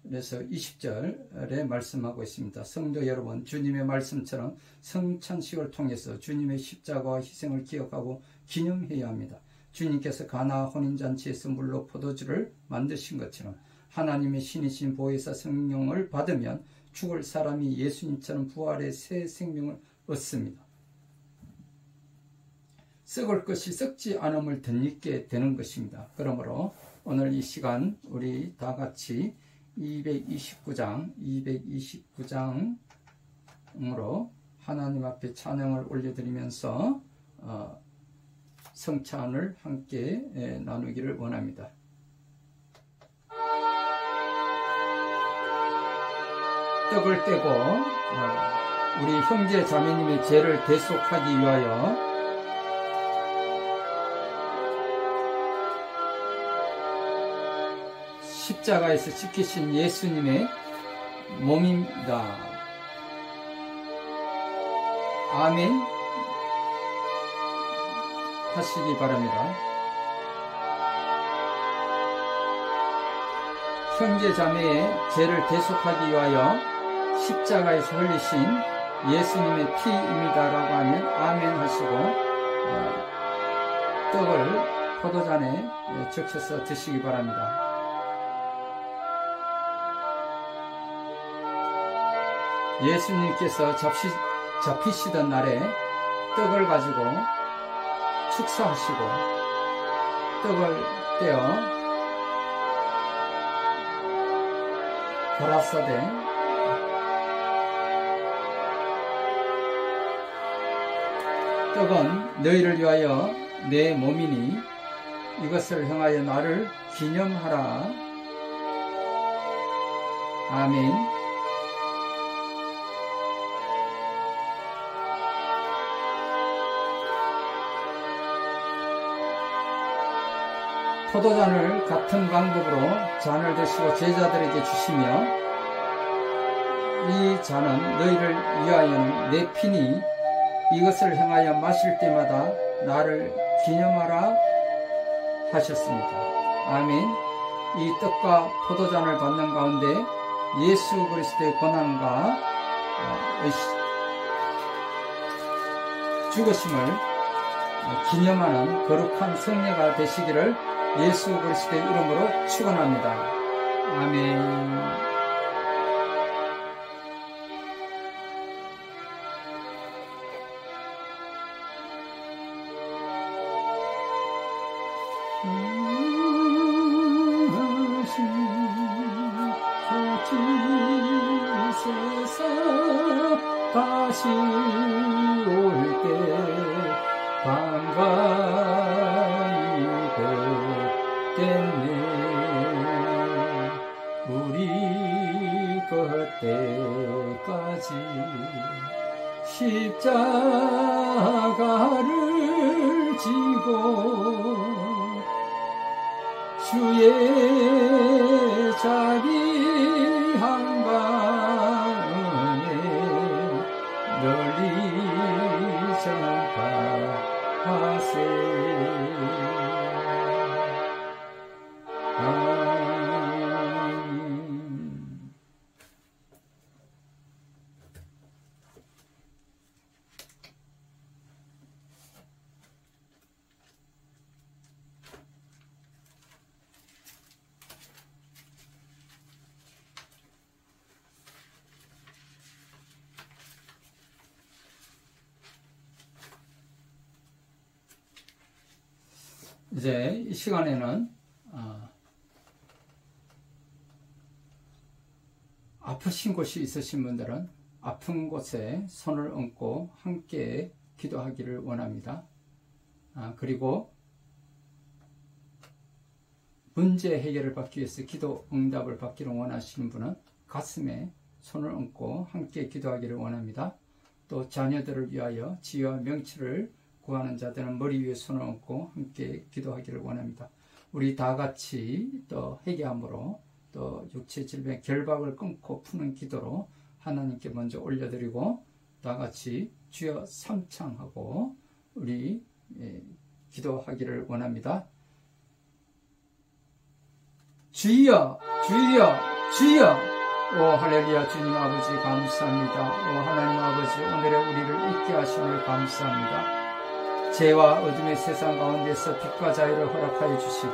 A: 그래서 20절에 말씀하고 있습니다. 성도 여러분, 주님의 말씀처럼 성찬식을 통해서 주님의 십자가와 희생을 기억하고 기념해야 합니다. 주님께서 가나 혼인잔치에서 물로 포도주를 만드신 것처럼 하나님의 신이신 보혜사 성령을 받으면 죽을 사람이 예수님처럼 부활의 새 생명을 얻습니다. 썩을 것이 썩지 않음을 덧입게 되는 것입니다. 그러므로 오늘 이 시간 우리 다 같이 229장으로 하나님 앞에 찬양을 올려드리면서 성찬을 함께 나누기를 원합니다. 떡을 떼고 우리 형제 자매님의 죄를 대속하기 위하여 십자가에서 지키신 예수님의 몸입니다. 아멘 하시기 바랍니다. 형제 자매의 죄를 대속하기 위하여 십자가에서 흘리신 예수님의 피입니다라고 하면 아멘 하시고 떡을 포도잔에 적셔서 드시기 바랍니다. 예수님께서 잡히시던 날에 떡을 가지고 축사하시고 떡을 떼어 가라사대 떡은 너희를 위하여 내 몸이니 이것을 행하여 나를 기념하라. 아멘. 포도잔을 같은 방법으로 잔을 드시고 제자들에게 주시며 이 잔은 너희를 위하여는 내 피니 이것을 행하여 마실 때마다 나를 기념하라 하셨습니다. 아멘. 이 떡과 포도잔을 받는 가운데 예수 그리스도의 고난과 죽으심을 기념하는 거룩한 성례가 되시기를 예수 그리스도의 이름으로 축원합니다. 아멘. 다시 올 때 반가이 뵙겠네. 우리 그때까지 십자가를 지고 주의 자비 한가운데 널리 전파하세. 이제 이 시간에는 아프신 곳이 있으신 분들은 아픈 곳에 손을 얹고 함께 기도하기를 원합니다. 그리고 문제 해결을 받기 위해서 기도 응답을 받기를 원하시는 분은 가슴에 손을 얹고 함께 기도하기를 원합니다. 또 자녀들을 위하여 지혜와 명철을 구하는 자들은 머리 위에 손을 얹고 함께 기도하기를 원합니다. 우리 다 같이 또 회개함으로 또 육체 질병 결박을 끊고 푸는 기도로 하나님께 먼저 올려드리고 다 같이 주여 삼창하고 우리 기도하기를 원합니다. 주여 주여 주여. 오 할렐루야. 주님 아버지 감사합니다. 오 하나님 아버지 오늘의 우리를 있게 하심을 감사합니다. 죄와 어둠의 세상 가운데서 빛과 자유를 허락하여 주시고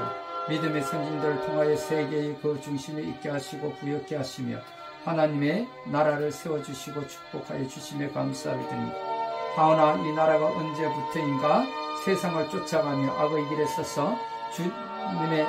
A: 믿음의 선진들을 통하여 세계의 그 중심에 있게 하시고 부였게 하시며 하나님의 나라를 세워주시고 축복하여 주심에 감사를 드립니다. 하오나 이 나라가 언제부터인가 세상을 쫓아가며 악의 길에 서서 주님의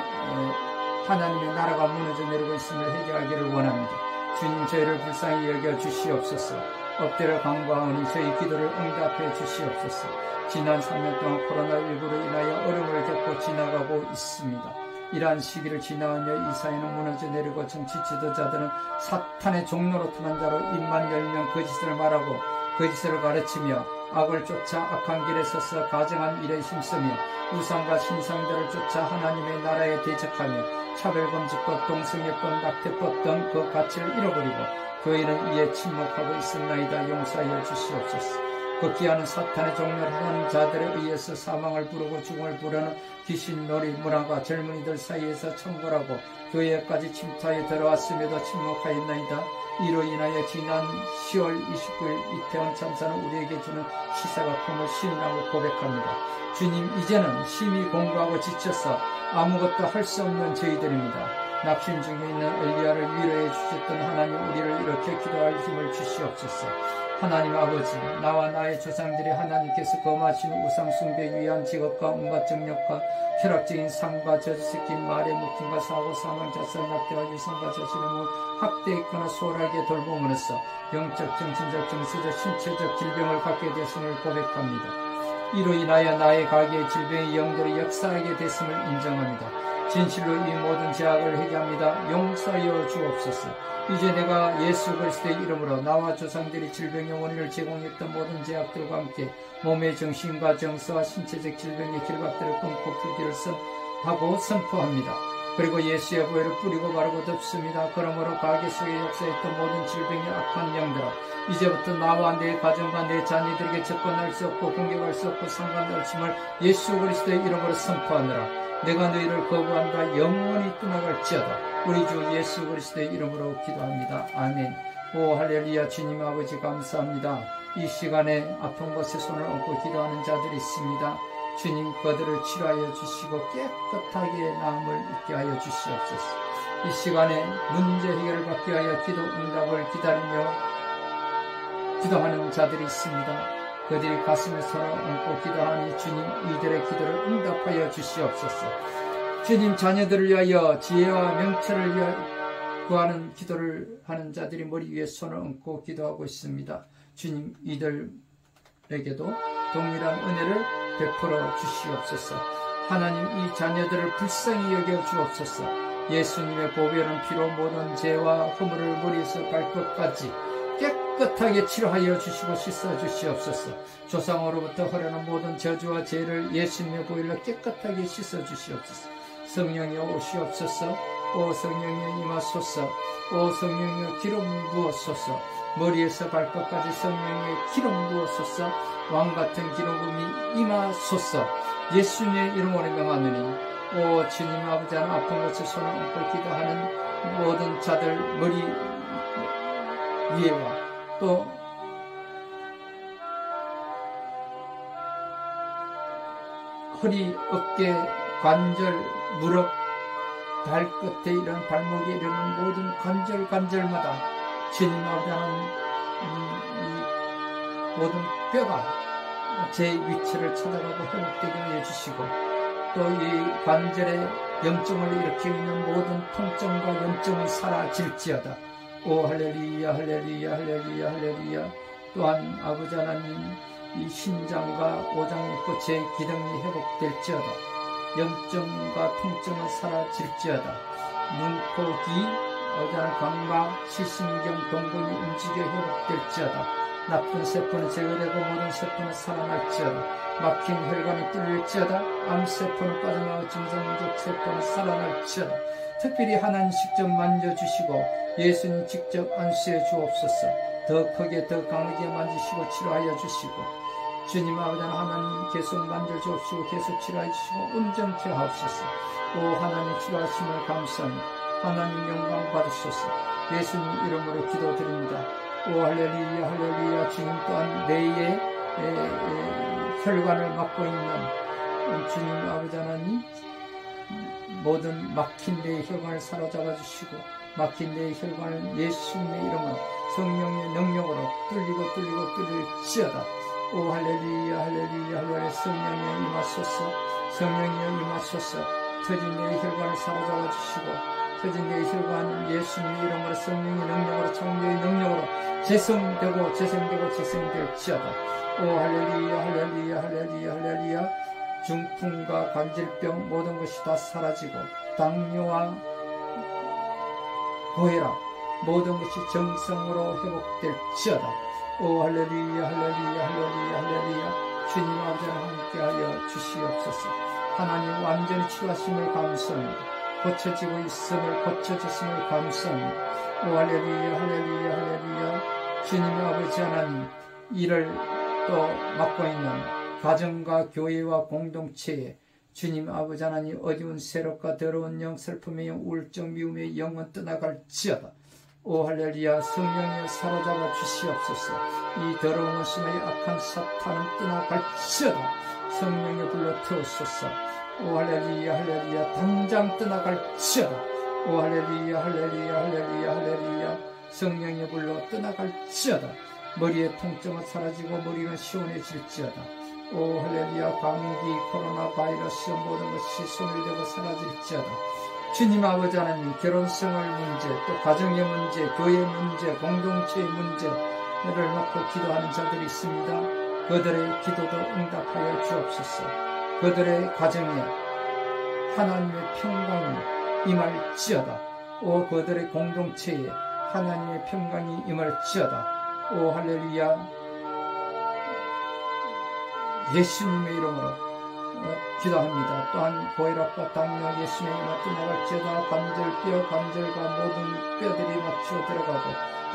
A: 하나님의 나라가 무너져 내리고 있음을 회개하기를 원합니다. 주님 저희를 불쌍히 여겨 주시옵소서. 엎드려 간구하오니 저희 기도를 응답해 주시옵소서. 지난 3년 동안 코로나19로 인하여 어려움을 겪고 지나가고 있습니다. 이러한 시기를 지나가며 이 사회는 무너져 내리고 정치 지도자들은 사탄의 종로로 통한 자로 입만 열면 거짓을 말하고 거짓을 가르치며 악을 쫓아 악한 길에 서서 가정한 일에 힘쓰며 우상과 신상들을 쫓아 하나님의 나라에 대적하며 차별금지법, 동성애법, 낙태법 등 그 가치를 잃어버리고 교회는 이에 침묵하고 있습나이다. 용서하여 주시옵소서. 그 귀하는 사탄의 종로를 하는 자들에 의해서 사망을 부르고 죽음을 부르는 귀신놀이 문화가 젊은이들 사이에서 창궐하고 교회까지 침투하여 들어왔음에도 침묵하였나이다. 이로 인하여 지난 10월 29일 이태원 참사는 우리에게 주는 시사가 큼을 시인하고 고백합니다. 주님 이제는 심히 공부하고 지쳐서 아무것도 할 수 없는 저희들입니다. 낙심 중에 있는 엘리야를 위로해 주셨던 하나님 우리를 이렇게 기도할 힘을 주시옵소서. 하나님 아버지 나와 나의 조상들이 하나님께서 거마하시는 우상 숭배에 위한 직업과 온갖 정력과 쾌락적인 삶과 저주시킨 말의 묶임과 사고 사망 자살 낙태와 유산과 저신음을 학대했거나 소홀하게 돌봄으로써 영적 정신적 정서적 신체적 질병을 갖게 되었음을 고백합니다. 이로 인하여 나의 가게의 질병의 영들이 역사하게 됐음을 인정합니다. 진실로 이 모든 죄악을 회개합니다. 용서하여 주옵소서. 이제 내가 예수 그리스도의 이름으로 나와 조상들이 질병의 원인을 제공했던 모든 죄악들과 함께 몸의 정신과 정서와 신체적 질병의 결박들을 끊고 풀기를 하고 선포합니다. 그리고 예수의 보혈을 뿌리고 바르고 덮습니다. 그러므로 가게 속에 역사했던 모든 질병의 악한 영들아 이제부터 나와 내 가정과 내 자녀들에게 접근할 수 없고 공격할 수 없고 상관할 수 없음을 예수 그리스도의 이름으로 선포하느라 내가 너희를 거부한다. 영원히 떠나갈지어다. 우리 주 예수 그리스도의 이름으로 기도합니다. 아멘. 오 할렐루야. 주님 아버지 감사합니다. 이 시간에 아픈 곳에 손을 얹고 기도하는 자들이 있습니다. 주님 그들을 치료하여 주시고 깨끗하게 나음을 있게 하여 주시옵소서. 이 시간에 문제 해결을 받기 위하여 기도 응답을 기다리며 기도하는 자들이 있습니다. 그들이 가슴에 손을 얹고 기도하니 주님 이들의 기도를 응답하여 주시옵소서. 주님 자녀들을 위하여 지혜와 명철을 위하여 구하는 기도를 하는 자들이 머리 위에 손을 얹고 기도하고 있습니다. 주님 이들에게도 동일한 은혜를 베풀어 주시옵소서. 하나님 이 자녀들을 불쌍히 여겨 주옵소서. 예수님의 보배로운 피로 모든 죄와 허물을 머리에서 발끝까지 깨끗하게 치료하여 주시고 씻어 주시옵소서. 조상으로부터 흐르는 모든 저주와 죄를 예수님의 보혈로 깨끗하게 씻어 주시옵소서. 성령이여 오시옵소서. 오 성령이여 임하소서. 오 성령이여 기름 부어소서. 머리에서 발끝까지 성령의 기름 부어소서. 왕같은 기름 부음이 임하소서. 예수님의 이름으로 명하노니 오 주님 아버지 하나님 아픈 곳에 손을 얹고 기도하는 모든 자들 머리 위에와 또 허리, 어깨, 관절, 무릎, 발끝에 이런 발목에 이르는 모든 관절마다 주님 아버지 하나님 이 모든 뼈가 제 위치를 찾아가고 회복되게 해주시고 또 이 관절에 염증을 일으키고 있는 모든 통증과 염증은 사라질지어다. 오 할렐루야 할렐루야 할렐루야 할렐루야. 또한 아버지 하나님 이 신장과 오장육부 제 기능이 회복될지어다. 염증과 통증은 사라질지어다. 눈, 코, 귀, 어장, 감각, 시신경, 동근이 움직여 회복될지어다. 나쁜 세포는 제거되고 모든 세포는 살아날지어다. 막힌 혈관이 뚫릴지어다. 암세포는 빠져나와 증상적 세포는 살아날지어다. 특별히 하나님 직접 만져주시고 예수님 직접 안수해 주옵소서. 더 크게 더 강하게 만지시고 치료하여 주시고 주님 아버지 하나님 계속 만져주옵시고 계속 치료해 주시고 온전케 하옵소서. 오 하나님 치료하심을 감사합니다. 하나님 영광 받으소서. 예수님 이름으로 기도드립니다. 오 할렐루야 할렐루야. 주님 또한 뇌의 혈관을 맡고 있는 주님 아버지 하나님 모든 막힌 뇌의 혈관을 사로잡아 주시고 막힌 뇌의 혈관을 예수님의 이름으로 성령의 능력으로 뚫릴지어다. 오 할렐루야 할렐루야 할렐루야. 성령이여 임하소서. 성령이여 임하소서. 터진 뇌의 혈관을 사로잡아 주시고 터진 뇌의 혈관 예수님의 이름으로 성령의 능력으로 창조의 능력으로 재생될지어다. 오 할렐루야 할렐루야 할렐루야 할렐루야. 중풍과 관절병 모든 것이 다 사라지고 당뇨와 고혈압 모든 것이 정상으로 회복될지어다. 오 할렐루야 할렐루야 할렐루야 할렐루야. 주님 아버지와 함께하여 주시옵소서. 하나님 완전히 치유하심을 감사합니다. 고쳐지고 있음을 고쳐졌음을 감사합니다. 오 할렐루야 할렐루야 할렐루야. 주님 아버지 하나님 이를 또 맡고 있는 가정과 교회와 공동체에 주님 아버지 하나님 어두운 세력과 더러운 영 슬픔의 영 우울증 미움의 영은 떠나갈지어다. 오 할렐루야. 성령이여 사로잡아 주시옵소서. 이 더러운 원수의 악한 사탄은 떠나갈지어다. 성령의 불러 태우소서. 오 할렐루야 할렐루야. 당장 떠나갈지어다. 오 할렐루야 할렐루야 할렐루야 할렐루야. 성령의 불러 떠나갈지어다. 머리의 통증은 사라지고 머리는 시원해질지어다. 오 할렐루야. 감기 코로나 바이러스 모든 것이 손을 대고 사라질지어다. 주님 아버지 하나님 결혼생활 문제 또 가정의 문제 교회 문제 공동체의 문제를 놓고 기도하는 자들이 있습니다. 그들의 기도도 응답하여 주옵소서. 그들의 가정에 하나님의 평강이 임할지어다. 오 그들의 공동체에 하나님의 평강이 임할지어다. 오 할렐루야. 예수님의 이름으로 기도합니다. 또한 고혈압과 당뇨 예수님의 이름으로 떠나갈지어다. 관절뼈 관절과 모든 뼈들이 맞추어 들어가고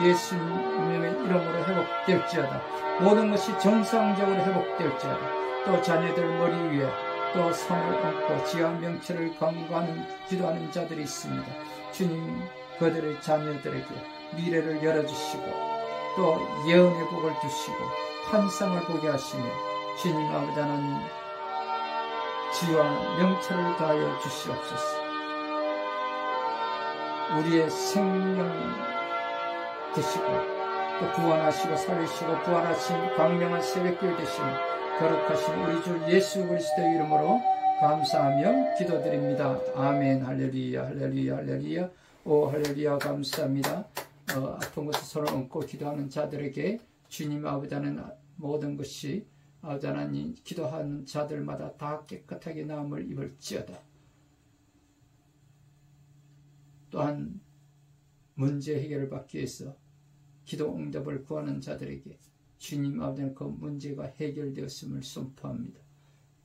A: 예수님의 이름으로 회복될지어다. 모든 것이 정상적으로 회복될지어다. 또 자녀들 머리 위에 또 손을 얹고 지하 명체를 간구하는 기도하는 자들이 있습니다. 주님 그들의 자녀들에게 미래를 열어주시고 또 예언의 복을 주시고 환상을 보게 하시며 주님 아버지 하나님 지와 명철을 다하여 주시옵소서. 우리의 생명 되시고 또 구원하시고 살리시고 부활하신 광명한 새벽길 되신 거룩하신 우리 주 예수 그리스도의 이름으로 감사하며 기도드립니다. 아멘. 할렐루야 할렐루야 할렐루야. 오 할렐루야. 감사합니다. 아픈 곳에 손을 얹고 기도하는 자들에게 주님 아버지 하나님 모든 것이 아버지 하나님 기도하는 자들마다 다 깨끗하게 나음을 입을지어다. 또한 문제 해결을 받기 위해서 기도 응답을 구하는 자들에게 주님 아버지는 그 문제가 해결되었음을 선포합니다.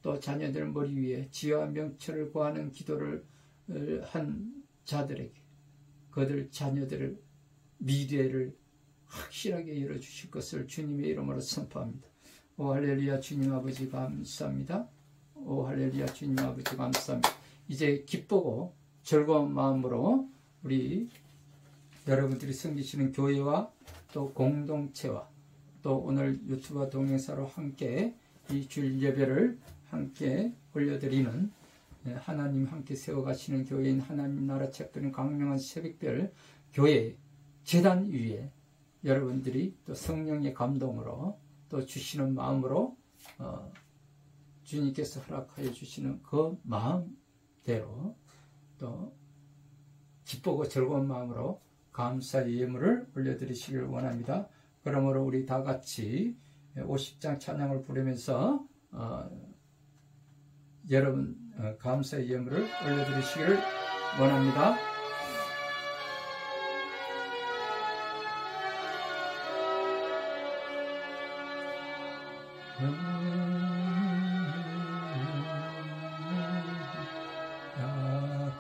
A: 또 자녀들 머리 위에 지혜와 명철을 구하는 기도를 한 자들에게 그들 자녀들을 미래를 확실하게 열어주실 것을 주님의 이름으로 선포합니다. 오 할렐루야. 주님 아버지 감사합니다. 오 할렐루야. 주님 아버지 감사합니다. 이제 기쁘고 즐거운 마음으로 우리 여러분들이 섬기시는 교회와 또 공동체와 또 오늘 유튜브 동영상으로 함께 이 주일 예배를 함께 올려드리는 하나님 함께 세워가시는 교회인 하나님 나라 책들은 강명한 새벽별 교회 제단 위에 여러분들이 또 성령의 감동으로 또 주시는 마음으로 주님께서 허락하여 주시는 그 마음대로 또 기쁘고 즐거운 마음으로 감사의 예물을 올려드리시길 원합니다. 그러므로 우리 다 같이 50장 찬양을 부르면서 여러분 감사의 예물을 올려드리시기를 원합니다.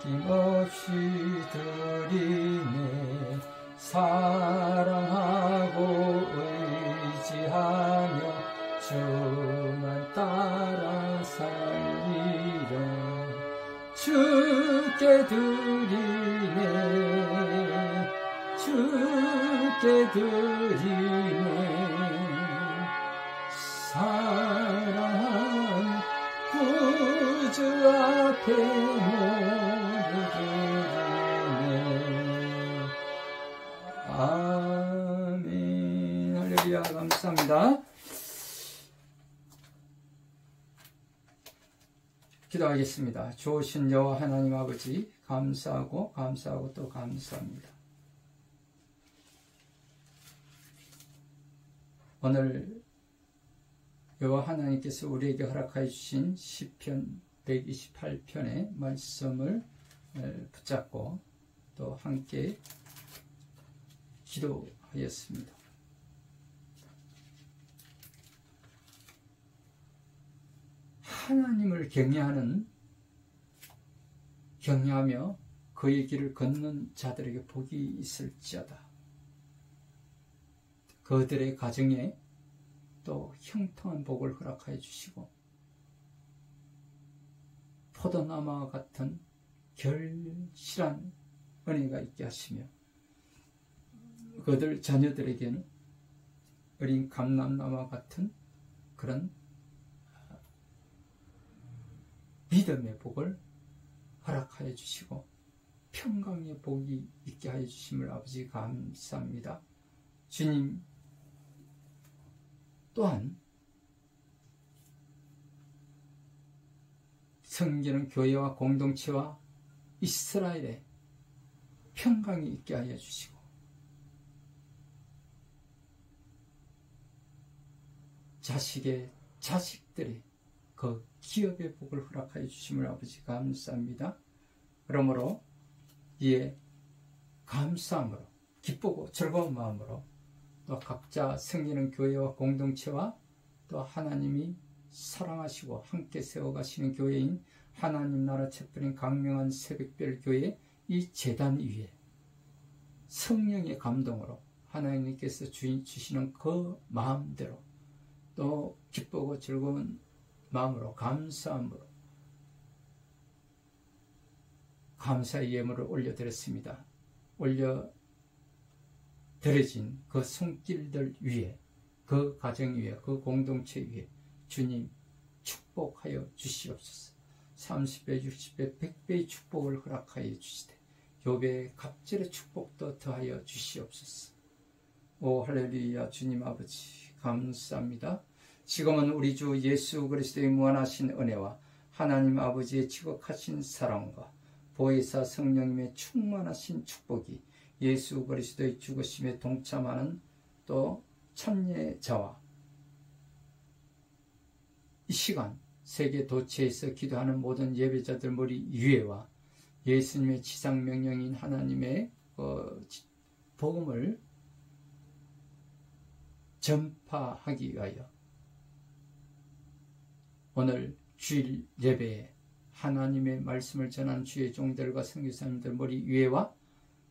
A: 아낌없이 드리네 사랑하고 의지하며 주만 따라 살리려 주께 드리네 주께 드리네 사랑한 구주 앞에 모두 드리네. 아멘. 할렐루야. 감사합니다. 기도하겠습니다. 좋으신 여호와 하나님 아버지 감사하고 또 감사합니다. 오늘 여호와 하나님께서 우리에게 허락하여 주신 시편 128편의 말씀을 붙잡고 또 함께 기도하였습니다. 하나님을 경외하며 그의 길을 걷는 자들에게 복이 있을지어다. 그들의 가정에 또 형통한 복을 허락하여 주시고 포도나무와 같은 결실한 은혜가 있게 하시며 그들 자녀들에게는 어린 감람나무와 같은 그런 믿음의 복을 허락하여 주시고 평강의 복이 있게 하여 주심을 아버지 감사합니다. 주님 또한 섬기는 교회와 공동체와 이스라엘에 평강이 있게 하여 주시고 자식의 자식들이 그 기업의 복을 허락하여 주심을 아버지 감사합니다. 그러므로 이에 감사함으로 기쁘고 즐거운 마음으로 또 각자 섬기는 교회와 공동체와 또 하나님이 사랑하시고 함께 세워가시는 교회인 하나님 나라 책들인 강명한 새벽별 교회 이 제단 위에 성령의 감동으로 하나님께서 주시는 그 마음대로 또 기쁘고 즐거운 마음으로 감사함으로 감사의 예물을 올려드렸습니다. 올려드려진 그 손길들 위에 그 가정 위에 그 공동체 위에 주님 축복하여 주시옵소서. 30배 60배 100배의 축복을 허락하여 주시되 욥의 갑절의 축복도 더하여 주시옵소서. 오 할렐루야. 주님 아버지 감사합니다. 지금은 우리 주 예수 그리스도의 무한하신 은혜와 하나님 아버지의 지극하신 사랑과 보혜사 성령님의 충만하신 축복이 예수 그리스도의 죽으심에 동참하는 또 참여자와 이 시간 세계 도처에서 기도하는 모든 예배자들 머리 위에와 예수님의 지상명령인 하나님의 복음을 전파하기 위하여 오늘 주일 예배에 하나님의 말씀을 전한 주의 종들과 선교사님들 머리 위에와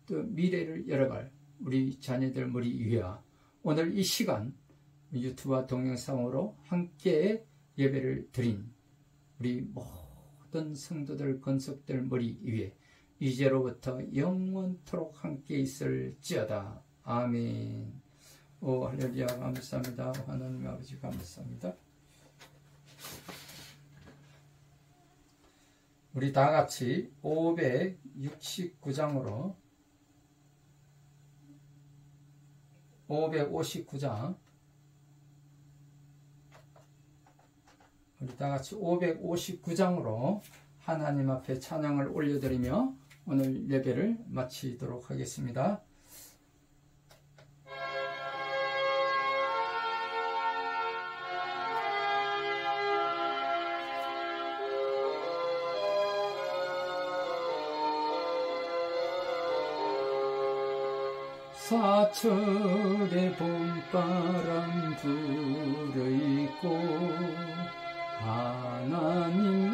A: 또 미래를 열어갈 우리 자녀들 머리 위에와 오늘 이 시간 유튜브와 동영상으로 함께 예배를 드린 우리 모든 성도들 건속들 머리 위에 이제로부터 영원토록 함께 있을지어다. 아멘. 오 할렐루야. 감사합니다. 하나님 아버지 감사합니다. 우리 다 같이 569장으로 559장 우리 다 같이 559장으로 하나님 앞에 찬양을 올려드리며 오늘 예배를 마치도록 하겠습니다. 사철의 봄바람 불어있고 하나님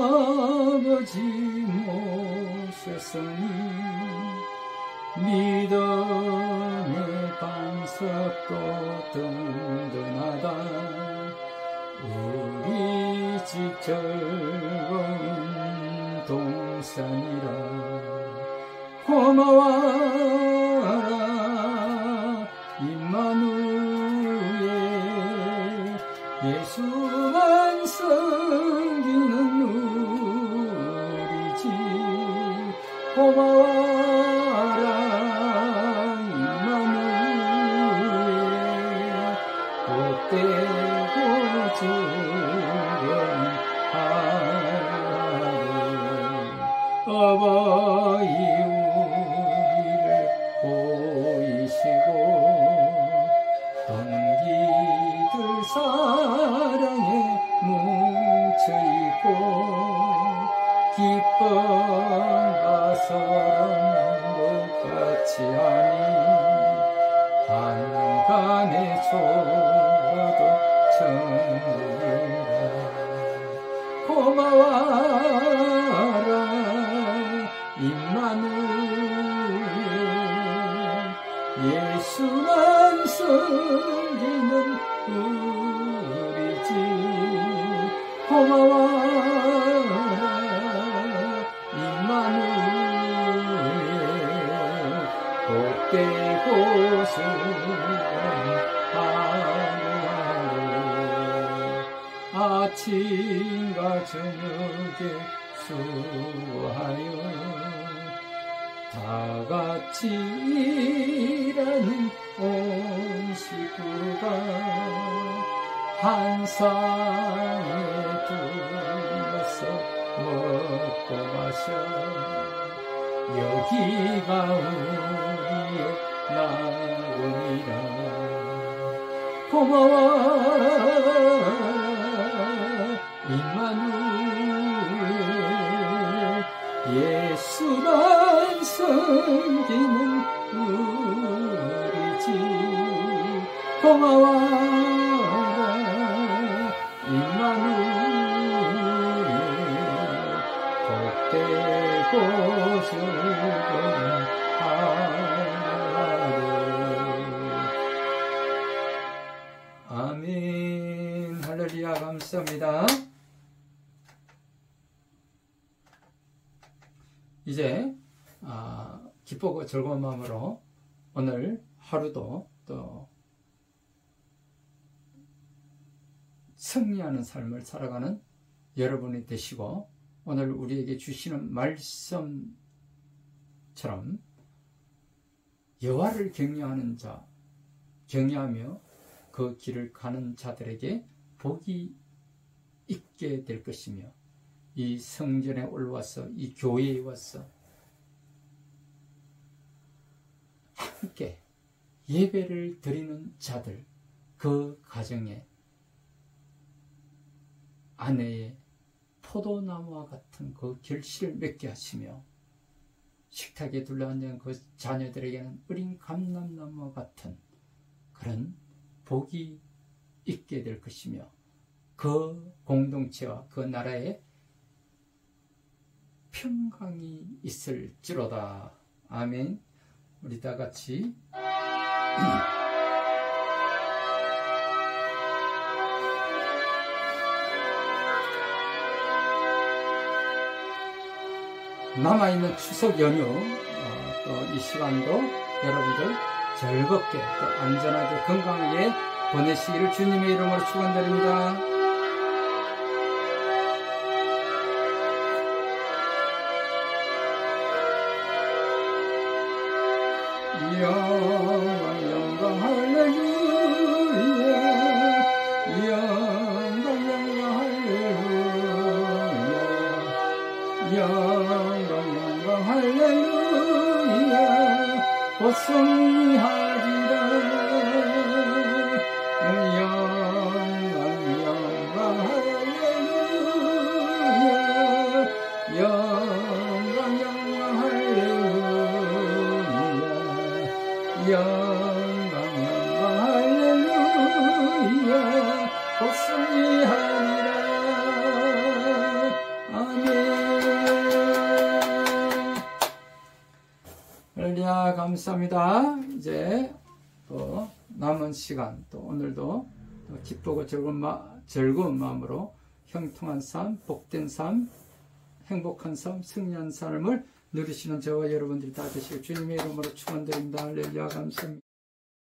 A: 아버지 모셨으니 믿음의 반석도 든든하다. 우리 집 즐거운 동산이라 고마워라 임마누엘 예수만 섬기는 우리 집 고마워라 임마누엘 복되고 즐거운 하루 어버이 우리를 보이시고 동기들 사랑에 뭉쳐있고 기쁨과 사랑 같이 하니 한간의 초라도 천국이라 고마워라 임마누엘 예수만 섬기는 우리 집 고마워라 임마누엘 복되고 즐거운 하루 아침과 저녁에 수고하여 다같이 일하는 온 식구가 한 상에 둘러서 먹고 마셔 여기가 우리의 나름이라 고마워 임마누엘 예수만 섬기는 우리 집 고마워라 임마누엘 복되고 즐거운 하루 아멘 할렐루야 감사합니다. 이제 기쁘고 즐거운 마음으로 오늘 하루도 또 승리하는 삶을 살아가는 여러분이 되시고 오늘 우리에게 주시는 말씀처럼 여호와를 경외하는 자 경외하며 그 길을 가는 자들에게 복이 있게 될 것이며 이 성전에 올라와서 이 교회에 와서 함께 예배를 드리는 자들 그 가정에 아내의 포도나무와 같은 그 결실을 맺게 하시며 식탁에 둘러앉은 그 자녀들에게는 어린 감람나무와 같은 그런 복이 있게 될 것이며 그 공동체와 그 나라에 평강이 있을지로다. 아멘. 우리 다 같이 남아있는 추석 연휴 또 이 시간도 여러분들 즐겁게 또 안전하게 건강하게 보내시기를 주님의 이름으로 축원드립니다. 영광 영광 할렐루야 영광 영광 할렐루야 영광 영광 할렐루야 고성하리라 영광 영광 할렐루야 영광 영광 할렐루야 영광 영광 할렐루야 고성하리라 아멘. 할렐루야 감사합니다. 이제 또 남은 시간 또 오늘도 또 기쁘고 즐거운 마음으로 형통한 삶, 복된 삶, 행복한 삶, 승리한 삶을 누리시는 저와 여러분들이 다 되시길 주님의 이름으로 축원드립니다. 할렐루야 감사합니다.